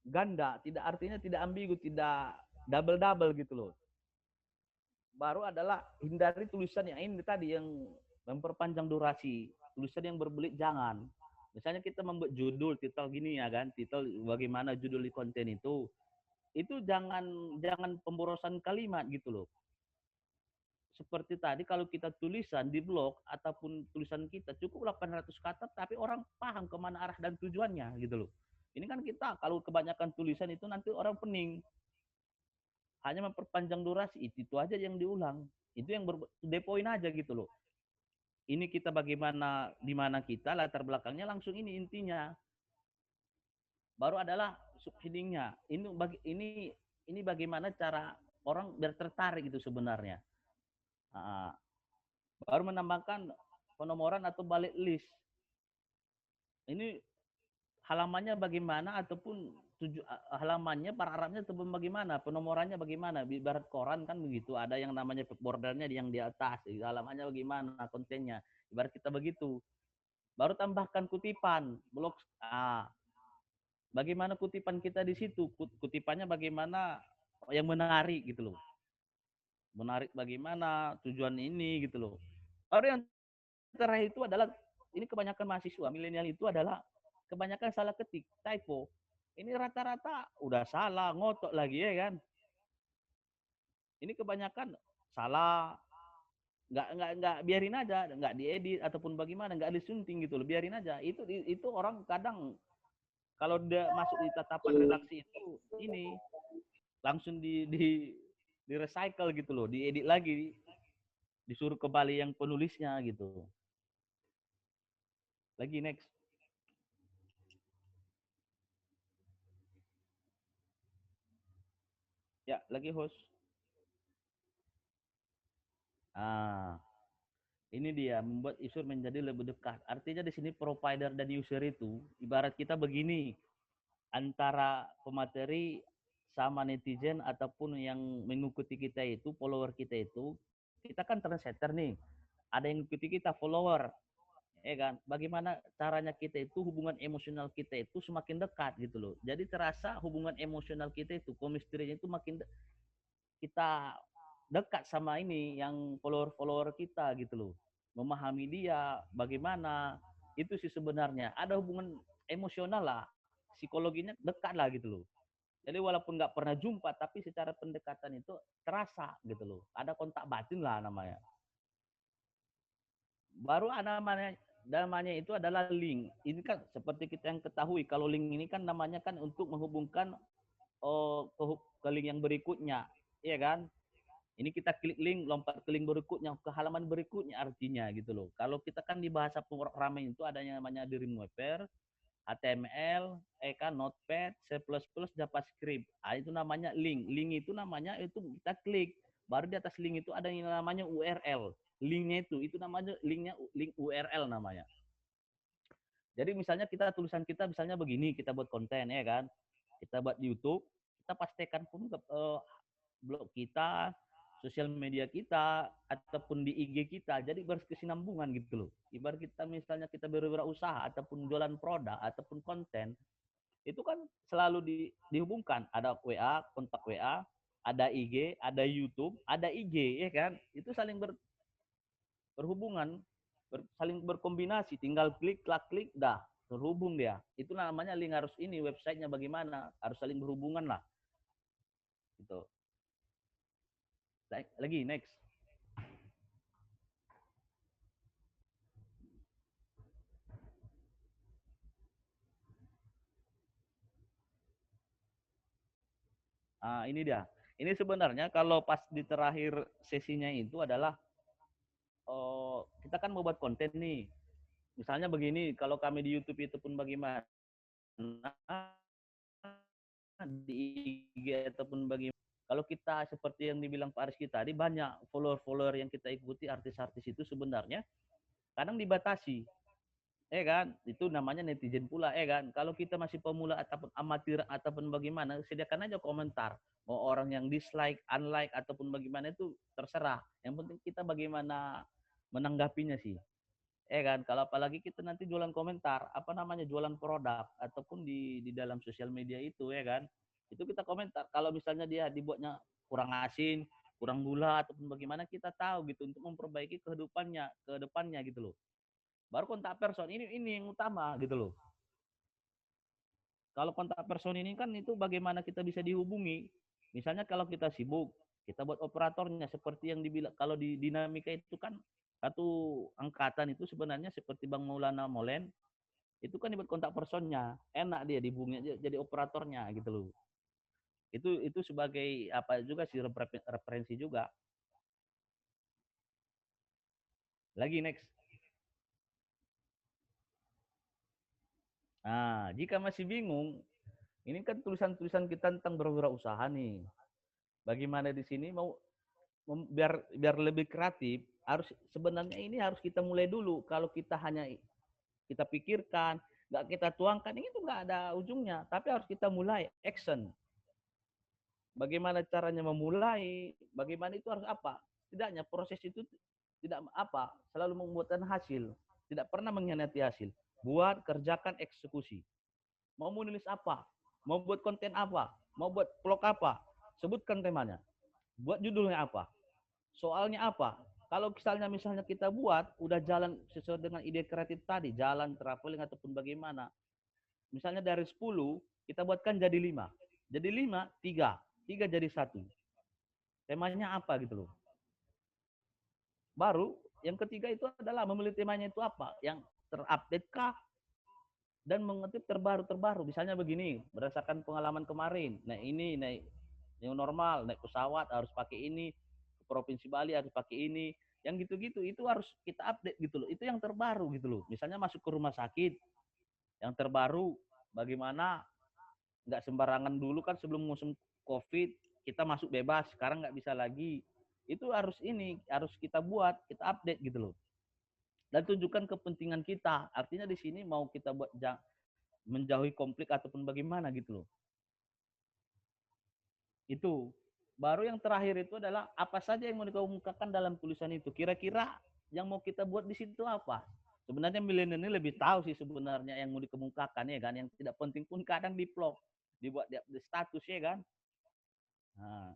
ganda, tidak artinya tidak ambigu, tidak double-double gitu loh. Baru adalah hindari tulisan yang ini tadi, yang memperpanjang durasi. Tulisan yang berbelit jangan. Misalnya kita membuat judul, titel gini ya kan, titel bagaimana judul di konten itu jangan pemborosan kalimat gitu loh. Seperti tadi kalau kita tulisan di blog ataupun tulisan kita cukup 800 kata, tapi orang paham kemana arah dan tujuannya gitu loh. Ini kan kita kalau kebanyakan tulisan itu nanti orang pening. Hanya memperpanjang durasi, itu aja yang diulang. Itu yang depoin aja gitu loh. Ini kita bagaimana, di mana kita, latar belakangnya langsung ini intinya. Baru adalah subheadingnya. Ini bagaimana cara orang biar tertarik itu sebenarnya. Baru menambahkan penomoran atau balik list. Ini halamannya bagaimana ataupun halamannya, paragrafnya ataupun bagaimana, penomorannya bagaimana. Ibarat koran kan begitu, ada yang namanya bordernya yang di atas, halamannya bagaimana, kontennya. Ibarat kita begitu. Baru tambahkan kutipan, blog. bagaimana kutipan kita di situ, kutipannya bagaimana yang menarik gitu loh. Menarik bagaimana tujuan ini gitu loh. Baru yang terakhir itu adalah ini kebanyakan mahasiswa milenial itu adalah kebanyakan salah ketik, typo. Ini rata-rata udah salah, ngotot lagi ya kan. Ini kebanyakan salah, nggak biarin aja, nggak diedit ataupun bagaimana, nggak disunting gitu loh, biarin aja. Itu orang kadang kalau dia masuk di tatapan redaksi itu ini langsung di recycle gitu loh, diedit lagi, disuruh kembali yang penulisnya gitu. Lagi next. Ya, lagi host. Ini dia membuat user menjadi lebih dekat. Artinya di sini provider dan user itu ibarat kita begini, antara pemateri sama netizen ataupun yang mengikuti kita itu, follower kita itu, kita kan trendsetter nih. Ada yang mengikuti kita follower, ya kan? Bagaimana caranya kita itu hubungan emosional kita itu semakin dekat gitu loh. Jadi terasa hubungan emosional kita itu, chemistry-nya itu makin kita dekat sama ini yang follower-follower kita gitu loh. Memahami dia bagaimana, itu sih sebenarnya. Ada hubungan emosional lah, psikologinya dekat lah gitu loh. Jadi walaupun nggak pernah jumpa, tapi secara pendekatan itu terasa gitu loh. Ada kontak batin lah namanya. Baru ada namanya itu adalah link. Ini kan seperti kita yang ketahui, kalau link ini kan namanya kan untuk menghubungkan ke link yang berikutnya, iya kan? Ini kita klik link, lompat ke link berikutnya, ke halaman berikutnya artinya gitu loh. Kalau kita kan di bahasa pemrograman itu ada yang namanya Dreamweaver, HTML, kan Notepad, C++, JavaScript. Itu namanya link. Link itu namanya itu kita klik. Baru di atas link itu ada yang namanya URL. Linknya itu namanya linknya link URL namanya. Jadi misalnya tulisan kita misalnya begini, kita buat konten ya kan. Kita buat di YouTube, kita pastikan pun blog kita, sosial media kita, ataupun di IG kita. Jadi berkesinambungan gitu loh. Ibarat kita misalnya kita berwirausaha ataupun jualan produk ataupun konten, itu kan selalu dihubungkan. Ada WA, kontak WA, ada IG, ada YouTube, ada IG, ya kan? Itu saling berhubungan, saling berkombinasi. Tinggal klik, klik, dah terhubung dia. Itu namanya link. Harus ini websitenya bagaimana, harus saling berhubungan lah. Gitu. Lagi next. Ini dia. Ini sebenarnya kalau pas di terakhir sesinya itu adalah kita kan mau buat konten nih. Misalnya begini, kalau kami di YouTube itu pun bagaimana, di IG ataupun bagaimana. Kalau kita seperti yang dibilang Pak Rizky tadi, banyak follower-follower yang kita ikuti, artis-artis itu sebenarnya kadang dibatasi. Kan? Itu namanya netizen pula, kan? Kalau kita masih pemula ataupun amatir ataupun bagaimana, sediakan aja komentar. Mau orang yang dislike, unlike ataupun bagaimana itu terserah. Yang penting kita bagaimana menanggapinya sih. Kan? Kalau apalagi kita nanti jualan komentar, apa namanya jualan produk ataupun di dalam sosial media itu, ya kan? Itu kita komentar. Kalau misalnya dia dibuatnya kurang asin, kurang gula ataupun bagaimana, kita tahu gitu untuk memperbaiki ke depannya gitu loh. Baru kontak person ini yang utama gitu loh. Kalau kontak person ini kan itu bagaimana kita bisa dihubungi. Misalnya kalau kita sibuk, kita buat operatornya seperti yang dibilang kalau di dinamika itu kan satu angkatan itu sebenarnya seperti Bang Maulana Molen itu kan dibuat kontak personnya, enak dia dihubungi jadi operatornya gitu loh. Itu sebagai apa juga sih referensi juga. Lagi next. Jika masih bingung, ini kan tulisan-tulisan kita tentang berwirausaha nih. Bagaimana di sini mau biar lebih kreatif, harus sebenarnya ini harus kita mulai dulu. Kalau kita hanya kita pikirkan, nggak kita tuangkan, ini tuh nggak ada ujungnya. Tapi harus kita mulai action. Bagaimana caranya memulai, bagaimana itu harus apa? Setidaknya proses itu tidak apa, selalu membuatkan hasil, tidak pernah mengkhianati hasil. Buat, kerjakan, eksekusi. Mau menulis apa? Mau buat konten apa? Mau buat vlog apa? Sebutkan temanya. Buat judulnya apa? Soalnya apa? Kalau misalnya kita buat udah jalan sesuai dengan ide kreatif tadi, jalan traveling ataupun bagaimana. Misalnya dari 10, kita buatkan jadi 5. Jadi 5, 3. 3 jadi 1. Temanya apa gitu loh. Baru yang ketiga itu adalah memilih temanya itu apa? Yang terupdate kah? Dan mengutip terbaru-terbaru. Misalnya begini, berdasarkan pengalaman kemarin. Nah ini naik new normal, naik pesawat harus pakai ini, ke Provinsi Bali harus pakai ini. Yang gitu-gitu itu harus kita update gitu loh. Itu yang terbaru gitu loh. Misalnya masuk ke rumah sakit, yang terbaru bagaimana nggak sembarangan dulu kan sebelum musim COVID kita masuk bebas, sekarang nggak bisa lagi. Itu harus harus kita buat, kita update gitu loh. Dan tunjukkan kepentingan kita. Artinya di sini mau kita buat menjauhi konflik ataupun bagaimana gitu loh. Itu. Baru yang terakhir itu adalah apa saja yang mau dikemukakan dalam tulisan itu. Kira-kira yang mau kita buat di situ apa? Sebenarnya milenial ini lebih tahu sih sebenarnya yang mau dikemukakan ya kan. Yang tidak penting pun kadang di vlog, dibuat di status ya kan. Nah,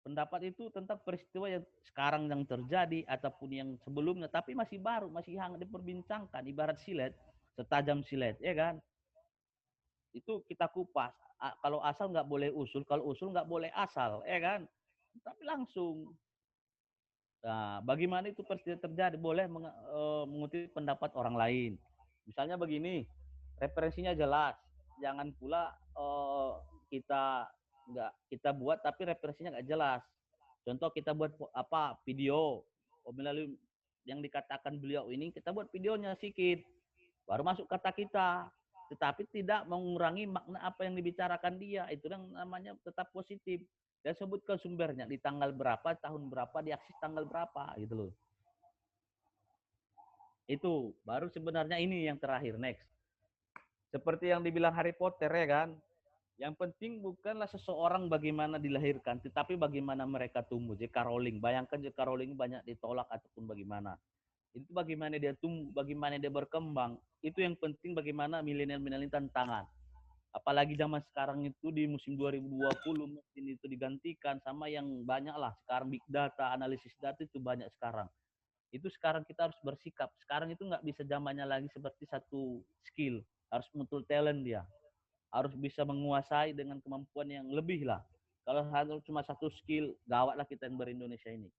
pendapat itu tentang peristiwa yang sekarang yang terjadi ataupun yang sebelumnya, tapi masih baru, masih hangat diperbincangkan. Ibarat silet, setajam silet, ya kan? Itu kita kupas. Kalau asal nggak boleh usul, kalau usul nggak boleh asal, ya kan? Tapi langsung. Nah, bagaimana itu peristiwa terjadi? Boleh mengutip pendapat orang lain. Misalnya begini, referensinya jelas. Jangan pula kita nggak kita buat tapi referensinya nggak jelas. Contoh kita buat apa video melalui yang dikatakan beliau ini, kita buat videonya sedikit, baru masuk kata kita, tetapi tidak mengurangi makna apa yang dibicarakan dia. Itu yang namanya tetap positif. Dan sebutkan sumbernya di tanggal berapa, tahun berapa, di aksi tanggal berapa gitu loh. Itu baru sebenarnya ini yang terakhir, next. Seperti yang dibilang Harry Potter ya kan. Yang penting bukanlah seseorang bagaimana dilahirkan, tetapi bagaimana mereka tumbuh. J.K. Rowling, bayangkan J.K. Rowling banyak ditolak ataupun bagaimana. Itu bagaimana dia tumbuh, bagaimana dia berkembang. Itu yang penting bagaimana milenial-milenial ini tantangan. Apalagi zaman sekarang itu di musim 2020 mesin itu digantikan sama yang banyak lah. Sekarang big data, analisis data itu banyak sekarang. Itu sekarang kita harus bersikap. Sekarang itu nggak bisa zamannya lagi seperti satu skill. Harus muncul talent dia. Harus bisa menguasai dengan kemampuan yang lebih lah. Kalau hanya cuma satu skill, gawatlah kita yang ber-Indonesia ini.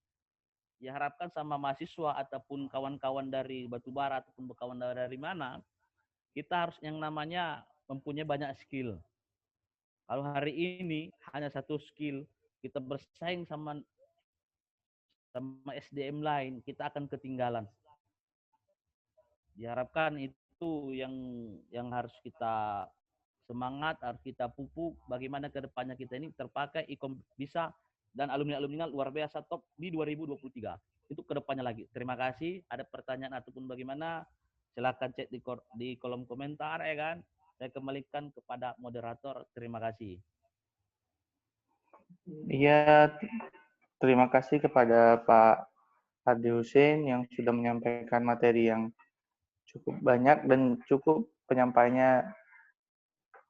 Ya harapkan sama mahasiswa ataupun kawan-kawan dari Batubara ataupun kawan dari mana, kita harus yang namanya mempunyai banyak skill. Kalau hari ini hanya satu skill, kita bersaing sama SDM lain, kita akan ketinggalan. Diharapkan itu yang harus kita semangat, harus kita pupuk bagaimana ke depannya kita ini terpakai bisa dan alumni-alumni luar biasa top di 2023. Itu ke depannya lagi. Terima kasih. Ada pertanyaan ataupun bagaimana? Silakan cek di kolom komentar ya kan. Saya kembalikan kepada moderator. Terima kasih. Iya, terima kasih kepada Pak Hadi Hussein yang sudah menyampaikan materi yang cukup banyak dan cukup penyampaiannya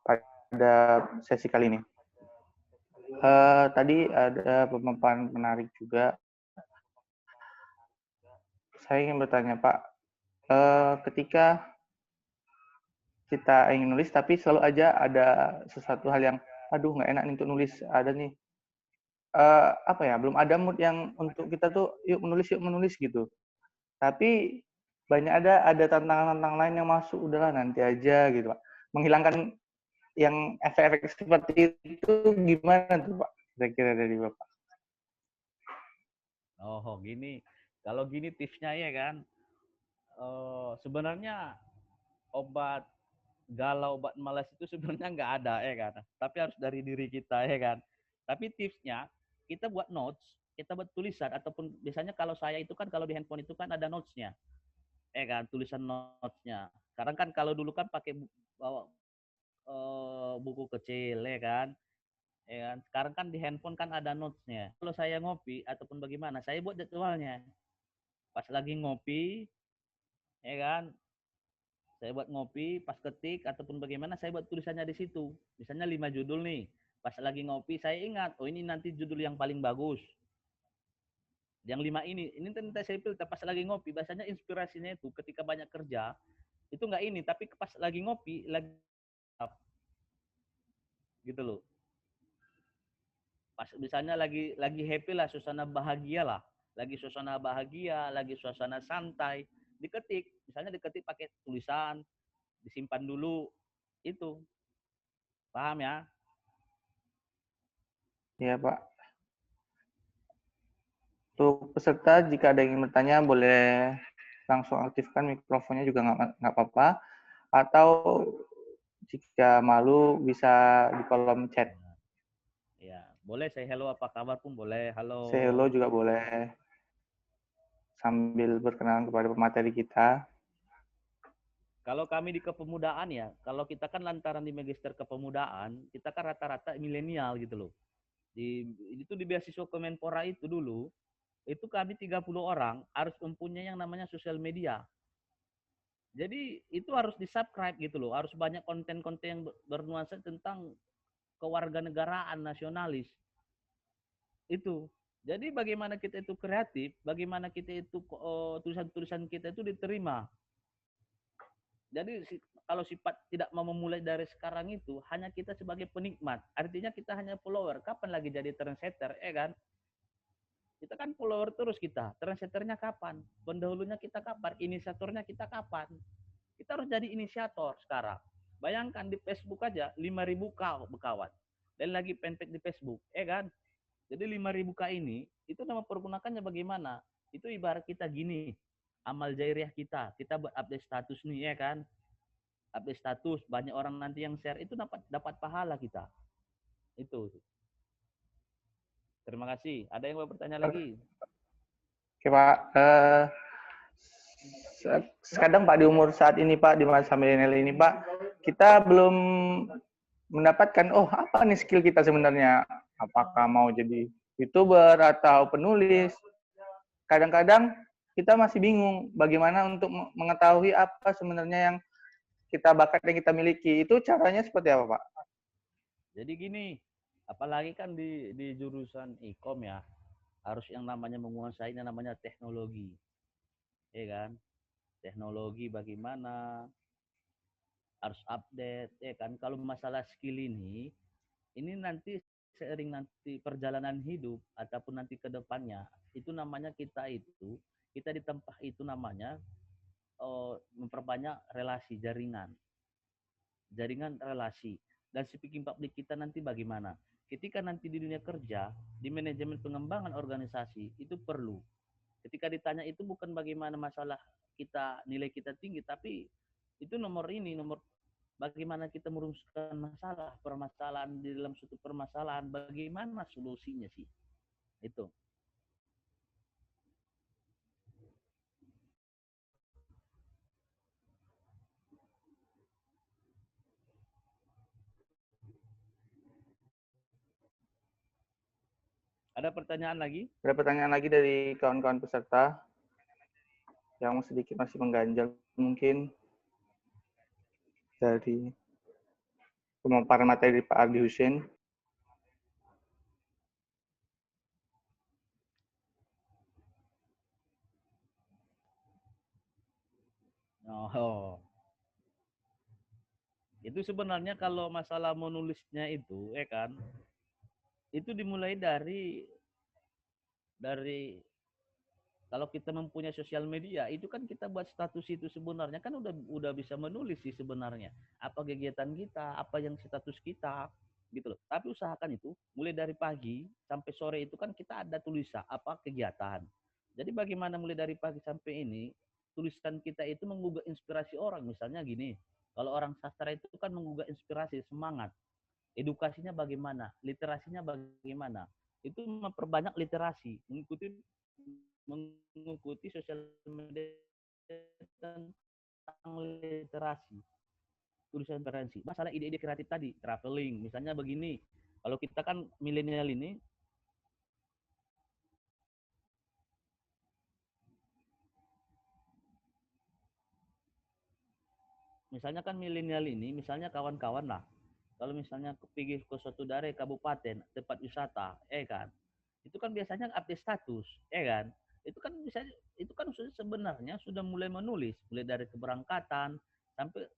pada sesi kali ini. Tadi ada pemaparan menarik juga. Saya ingin bertanya, Pak, ketika kita ingin nulis, tapi selalu aja ada sesuatu hal yang, aduh nggak enak nih untuk nulis, ada nih, apa ya, belum ada mood yang untuk kita tuh, yuk menulis gitu. Tapi banyak ada tantangan-tantangan lain yang masuk, udahlah nanti aja gitu, Pak. Menghilangkan yang efek-efek seperti itu gimana tuh, Pak? Kira-kira dari Bapak. Oh, gini. Kalau gini tipsnya ya kan, sebenarnya obat galau, obat malas itu sebenarnya nggak ada ya kan. Tapi harus dari diri kita ya kan. Tapi tipsnya kita buat notes, kita buat tulisan ataupun biasanya kalau saya itu kan kalau di handphone itu kan ada notesnya, ya kan, tulisan notesnya. Sekarang kan kalau dulu kan pakai bawa buku kecil ya kan. Ya kan? Sekarang kan di handphone kan ada notesnya. Kalau saya ngopi ataupun bagaimana, saya buat jadwalnya. Pas lagi ngopi, ya kan, Saya buat ngopi, pas ketik ataupun bagaimana saya buat tulisannya di situ. Misalnya 5 judul nih. Pas lagi ngopi saya ingat, oh ini nanti judul yang paling bagus. Yang 5 ini nanti saya filter pas lagi ngopi. Biasanya inspirasinya itu ketika banyak kerja, itu nggak ini, tapi pas lagi ngopi, lagi gitu loh. Pas misalnya lagi happy lah, suasana bahagia lah. Lagi suasana bahagia, lagi suasana santai, diketik. Misalnya diketik pakai tulisan, disimpan dulu. Itu. Paham ya? Iya, Pak. Untuk peserta, jika ada yang ingin bertanya, boleh langsung aktifkan mikrofonnya juga nggak apa-apa. Atau jika malu, bisa di kolom chat. Ya, boleh saya hello apa kabar pun boleh. Halo. Say hello juga boleh. Sambil berkenalan kepada pemateri kita. Kalau kami di kepemudaan ya, kalau kita kan lantaran di magister kepemudaan, kita kan rata-rata milenial gitu loh. Itu di beasiswa Kemenpora itu dulu, itu kami 30 orang harus mempunyai yang namanya sosial media. Jadi itu harus di-subscribe gitu loh, harus banyak konten-konten yang bernuansa tentang kewarganegaraan nasionalis. Itu. Jadi bagaimana kita itu kreatif, bagaimana kita itu tulisan-tulisan kita itu diterima. Jadi kalau sifat tidak mau memulai dari sekarang itu hanya kita sebagai penikmat. Artinya kita hanya follower. Kapan lagi jadi trendsetter, kan? Kita kan follower terus kita. Trendsetternya kapan? Pendahulunya kita kapan? Inisiatornya kita kapan? Kita harus jadi inisiator sekarang. Bayangkan di Facebook aja 5.000 kawan. Dan lagi fanpage di Facebook, kan? Jadi 5.000 ini itu nama pergunakannya bagaimana? Itu ibarat kita gini, amal jairiah kita buat update status nih, kan? Update status, banyak orang nanti yang share itu dapat pahala kita. Itu. Terima kasih. Ada yang mau bertanya lagi? Oke, Pak. Kadang Pak di umur saat ini Pak, di masa milenial ini Pak, kita belum mendapatkan, oh apa nih skill kita sebenarnya? Apakah mau jadi YouTuber atau penulis? Kadang-kadang kita masih bingung bagaimana untuk mengetahui apa sebenarnya yang kita bakat yang kita miliki. Itu caranya seperti apa, Pak? Jadi gini, apalagi kan di jurusan ikom ya, harus yang namanya menguasai yang namanya teknologi. Ya kan? Teknologi bagaimana, harus update, ya kan? Kalau masalah skill ini nanti seiring nanti perjalanan hidup ataupun nanti ke depannya, itu namanya kita di tempat itu namanya memperbanyak relasi, jaringan relasi. Dan speaking public kita nanti bagaimana? Ketika nanti di dunia kerja, di manajemen pengembangan organisasi, itu perlu. Ketika ditanya itu bukan bagaimana masalah kita, nilai kita tinggi, tapi itu nomor bagaimana kita merumuskan permasalahan di dalam suatu permasalahan, bagaimana solusinya sih? Itu. Ada pertanyaan lagi? Ada pertanyaan lagi dari kawan-kawan peserta yang sedikit masih mengganjal mungkin dari pemaparan materi Pak Ardi Hussein. Oh. Itu sebenarnya kalau masalah menulisnya itu, kan, itu dimulai dari kalau kita mempunyai sosial media, itu kan kita buat status itu sebenarnya kan udah bisa menulis sih sebenarnya. Apa kegiatan kita, apa yang status kita, gitu loh. Tapi usahakan itu mulai dari pagi sampai sore itu kan kita ada tulisan apa kegiatan. Jadi bagaimana mulai dari pagi sampai ini tulisan kita itu menggugah inspirasi orang. Misalnya gini, kalau orang sastra itu kan menggugah inspirasi, semangat. Edukasinya bagaimana, literasinya bagaimana. Itu memperbanyak literasi, mengikuti sosial media tentang literasi, tulisan referensi. Masalah ide-ide kreatif tadi, traveling, misalnya begini. Kalau kita kan milenial ini, misalnya kan milenial ini, misalnya kawan-kawan lah, kalau misalnya pergi ke suatu daerah kabupaten tempat wisata, kan, itu kan biasanya update status, kan, itu kan sebenarnya sudah mulai menulis, mulai dari keberangkatan sampai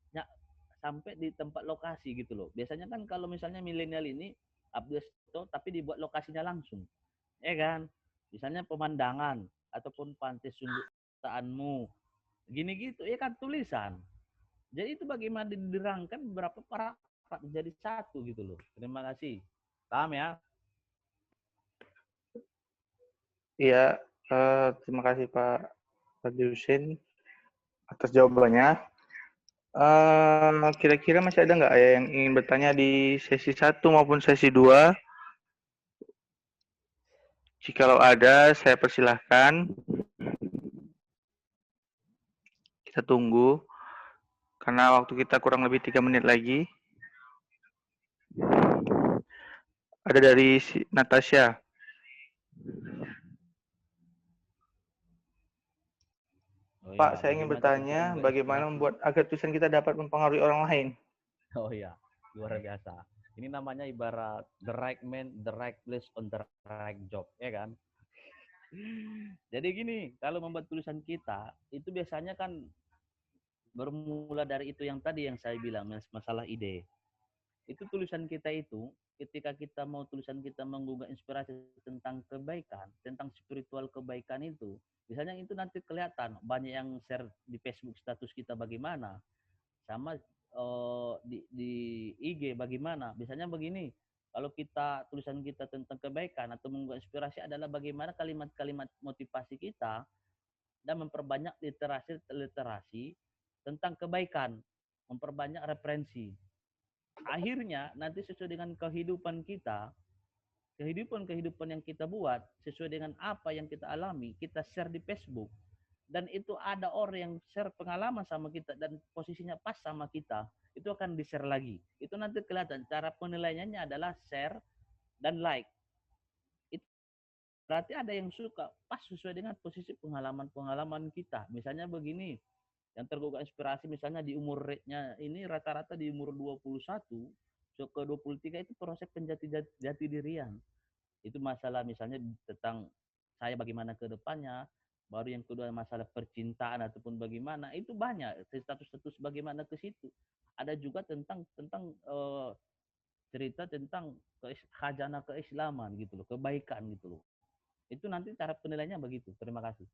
sampai di tempat lokasi gitu loh. Biasanya kan kalau misalnya milenial ini update itu tapi dibuat lokasinya langsung, kan, misalnya pemandangan ataupun pantai sungguh gini gitu, kan tulisan. Jadi itu bagaimana diderangkan beberapa paragraf menjadi satu gitu loh. Terima kasih. Paham ya? Iya, terima kasih Pak Fadil atas jawabannya. Kira-kira masih ada nggak yang ingin bertanya di sesi 1 maupun sesi 2? Jikalau ada, saya persilahkan. Kita tunggu, karena waktu kita kurang lebih 3 menit lagi. Ada dari Natasha. Oh Pak, iya, saya ingin bertanya bagaimana membuat agar tulisan kita dapat mempengaruhi orang lain. Oh iya, luar biasa. Ini namanya ibarat the right man, the right place on the right job, ya kan? Jadi gini, kalau membuat tulisan kita, itu biasanya kan bermula dari itu yang tadi yang saya bilang, masalah ide. Itu tulisan kita itu, ketika kita mau tulisan kita menggugah inspirasi tentang kebaikan, tentang spiritual kebaikan itu, misalnya itu nanti kelihatan banyak yang share di Facebook status kita bagaimana, sama di IG bagaimana. Biasanya begini, kalau kita tulisan kita tentang kebaikan atau menggugah inspirasi adalah bagaimana kalimat-kalimat motivasi kita dan memperbanyak literasi tentang kebaikan, memperbanyak referensi. Akhirnya nanti sesuai dengan kehidupan kita, kehidupan yang kita buat, sesuai dengan apa yang kita alami, kita share di Facebook. Dan itu ada orang yang share pengalaman sama kita dan posisinya pas sama kita, itu akan di-share lagi. Itu nanti kelihatan, cara penilaiannya adalah share dan like. Itu berarti ada yang suka, pas sesuai dengan posisi pengalaman-pengalaman kita. Misalnya begini, yang tergugah inspirasi misalnya di umur rate-nya ini rata-rata di umur 21 ke 23 itu proses jati dirian. Itu masalah misalnya tentang saya bagaimana ke depannya, baru yang kedua masalah percintaan ataupun bagaimana, itu banyak status-status bagaimana ke situ. Ada juga tentang cerita tentang khazanah keislaman gitu loh, kebaikan gitu loh. Itu nanti cara penilaiannya begitu. Terima kasih.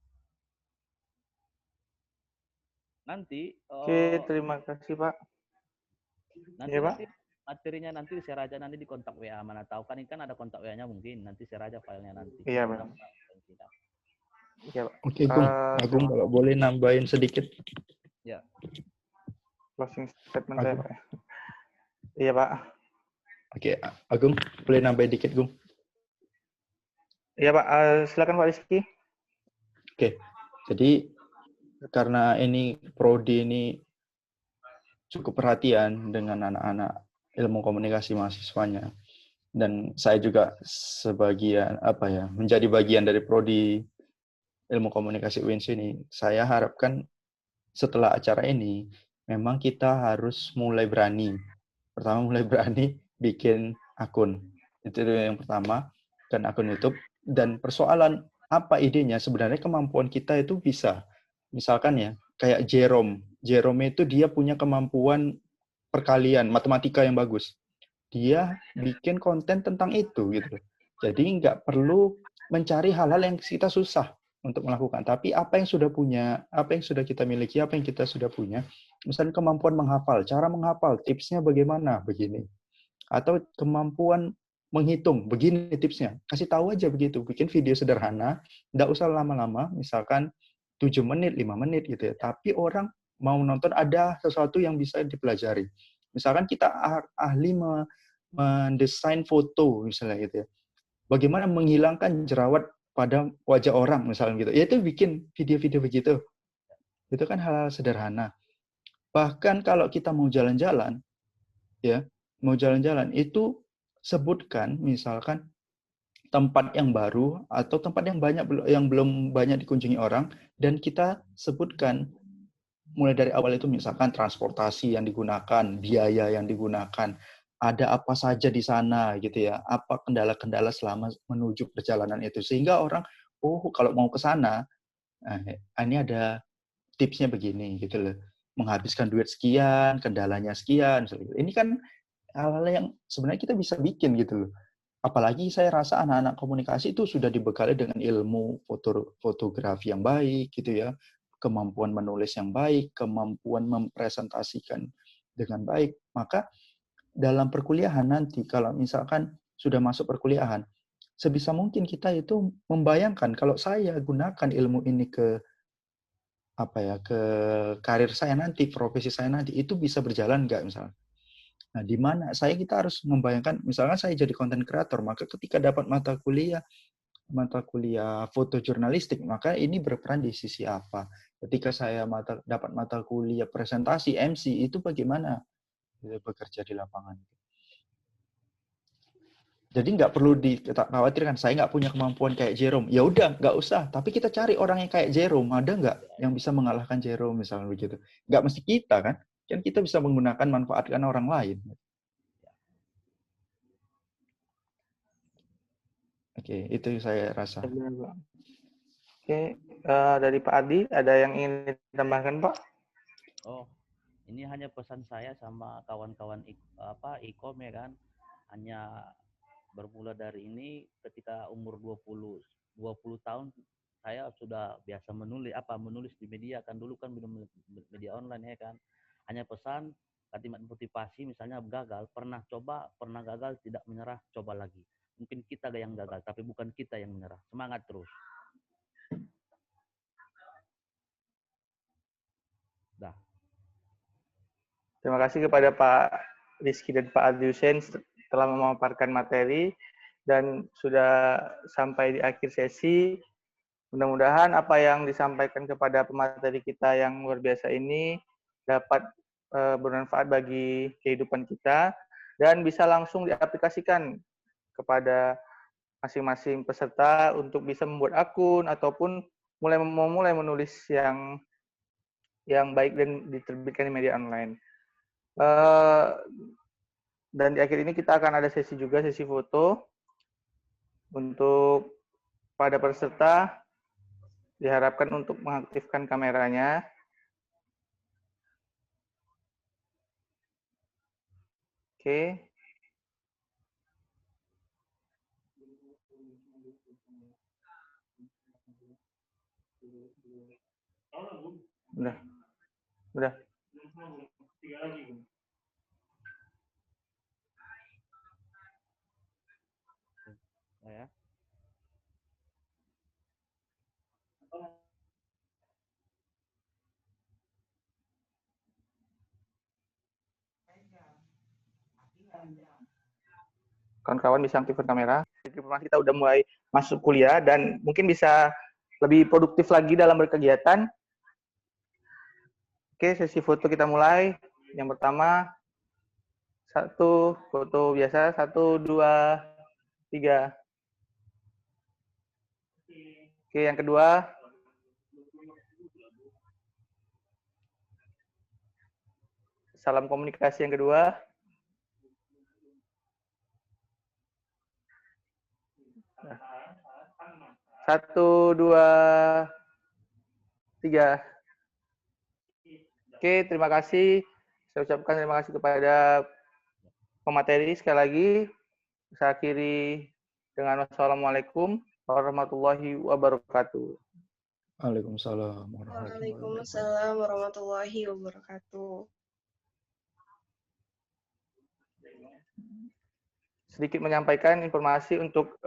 Nanti Oke, terima kasih Pak. Nanti Ya Pak. nanti materinya nanti share aja nanti di kontak WA, mana tahu kan ini kan ada kontak WA-nya mungkin nanti share aja filenya nanti. Iya Pak. Iya Pak. Oke, Agung kalau boleh nambahin sedikit. Ya. Closing statement saya Pak. Iya Pak. Oke, Agung boleh nambahin dikit Gung. Iya Pak, silakan Pak Rizky. Oke, jadi karena ini prodi ini cukup perhatian dengan anak-anak ilmu komunikasi mahasiswanya, dan saya juga sebagian menjadi bagian dari prodi ilmu komunikasi UINS ini. Saya harapkan setelah acara ini memang kita harus mulai berani. Pertama mulai berani bikin akun. Itu yang pertama, dan akun YouTube. Dan persoalan apa idenya, sebenarnya kemampuan kita itu bisa. Misalkan ya, kayak Jerome. Jerome itu dia punya kemampuan perkalian, matematika yang bagus. Dia bikin konten tentang itu gitu. Jadi nggak perlu mencari hal-hal yang kita susah untuk melakukan. Tapi apa yang sudah punya, apa yang sudah kita miliki, apa yang kita sudah punya, misalnya kemampuan menghafal, cara menghafal, tipsnya bagaimana, begini. Atau kemampuan menghitung, begini tipsnya. Kasih tahu aja begitu, bikin video sederhana, nggak usah lama-lama, misalkan 7 menit, 5 menit gitu ya. Tapi orang mau nonton ada sesuatu yang bisa dipelajari. Misalkan kita ahli mendesain foto misalnya gitu ya. Bagaimana menghilangkan jerawat pada wajah orang misalnya gitu. Ya itu bikin video-video begitu. Itu kan hal-hal sederhana. Bahkan kalau kita mau jalan-jalan, ya, mau jalan-jalan itu sebutkan misalkan tempat yang baru atau tempat yang belum banyak dikunjungi orang, dan kita sebutkan mulai dari awal itu misalkan transportasi yang digunakan, biaya yang digunakan, ada apa saja di sana gitu ya, apa kendala-kendala selama menuju perjalanan itu, sehingga orang, oh kalau mau ke sana, ini ada tipsnya begini gitu loh, menghabiskan duit sekian, kendalanya sekian, ini kan hal-hal yang sebenarnya kita bisa bikin gitu loh. Apalagi saya rasa anak-anak komunikasi itu sudah dibekali dengan ilmu fotografi yang baik gitu ya, kemampuan menulis yang baik, kemampuan mempresentasikan dengan baik. Maka dalam perkuliahan nanti kalau misalkan sudah masuk perkuliahan, sebisa mungkin kita itu membayangkan kalau saya gunakan ilmu ini ke ke karir saya nanti, profesi saya nanti, itu bisa berjalan nggak misalnya. Nah, di mana kita harus membayangkan, misalkan saya jadi content creator, maka ketika dapat mata kuliah foto jurnalistik, maka ini berperan di sisi apa? Ketika saya dapat mata kuliah presentasi MC, itu bagaimana bekerja di lapangan? Jadi nggak perlu dikhawatirkan, saya nggak punya kemampuan kayak Jerome. Ya udah, nggak usah. Tapi kita cari orang yang kayak Jerome. Ada nggak yang bisa mengalahkan Jerome misalnya begitu? Nggak mesti kita kan? Kan kita bisa menggunakan manfaatkan orang lain. Oke, itu saya rasa. Oke, dari Pak Adi, ada yang ingin ditambahkan, Pak? Oh, ini hanya pesan saya sama kawan-kawan e-com ya kan. Hanya bermula dari ini ketika umur 20 tahun saya sudah biasa menulis di media kan, dulu kan belum media online ya kan. Hanya pesan kalimat motivasi, misalnya pernah gagal, tidak menyerah, coba lagi. Mungkin kita yang gagal, tapi bukan kita yang menyerah. Semangat terus. Dah. Terima kasih kepada Pak Rizky dan Pak Adi Hussein telah memaparkan materi dan sudah sampai di akhir sesi. Mudah-mudahan apa yang disampaikan kepada pemateri kita yang luar biasa ini dapat bermanfaat bagi kehidupan kita dan bisa langsung diaplikasikan kepada masing-masing peserta untuk bisa membuat akun ataupun mulai menulis yang baik dan diterbitkan di media online. Dan di akhir ini kita akan ada sesi foto untuk pada peserta diharapkan untuk mengaktifkan kameranya. Oke. Udah. Ya. Kawan-kawan bisa aktifkan kamera. Informasi kita udah mulai masuk kuliah dan mungkin bisa lebih produktif lagi dalam berkegiatan. Oke, sesi foto kita mulai. Yang pertama, satu foto biasa, 1, 2, 3. Oke, yang kedua. Salam komunikasi yang kedua. Satu, 2, 3. Oke, terima kasih. Saya ucapkan terima kasih kepada pemateri sekali lagi. Saya akhiri dengan wassalamualaikum warahmatullahi wabarakatuh. Waalaikumsalam warahmatullahi wabarakatuh. Sedikit menyampaikan informasi untuk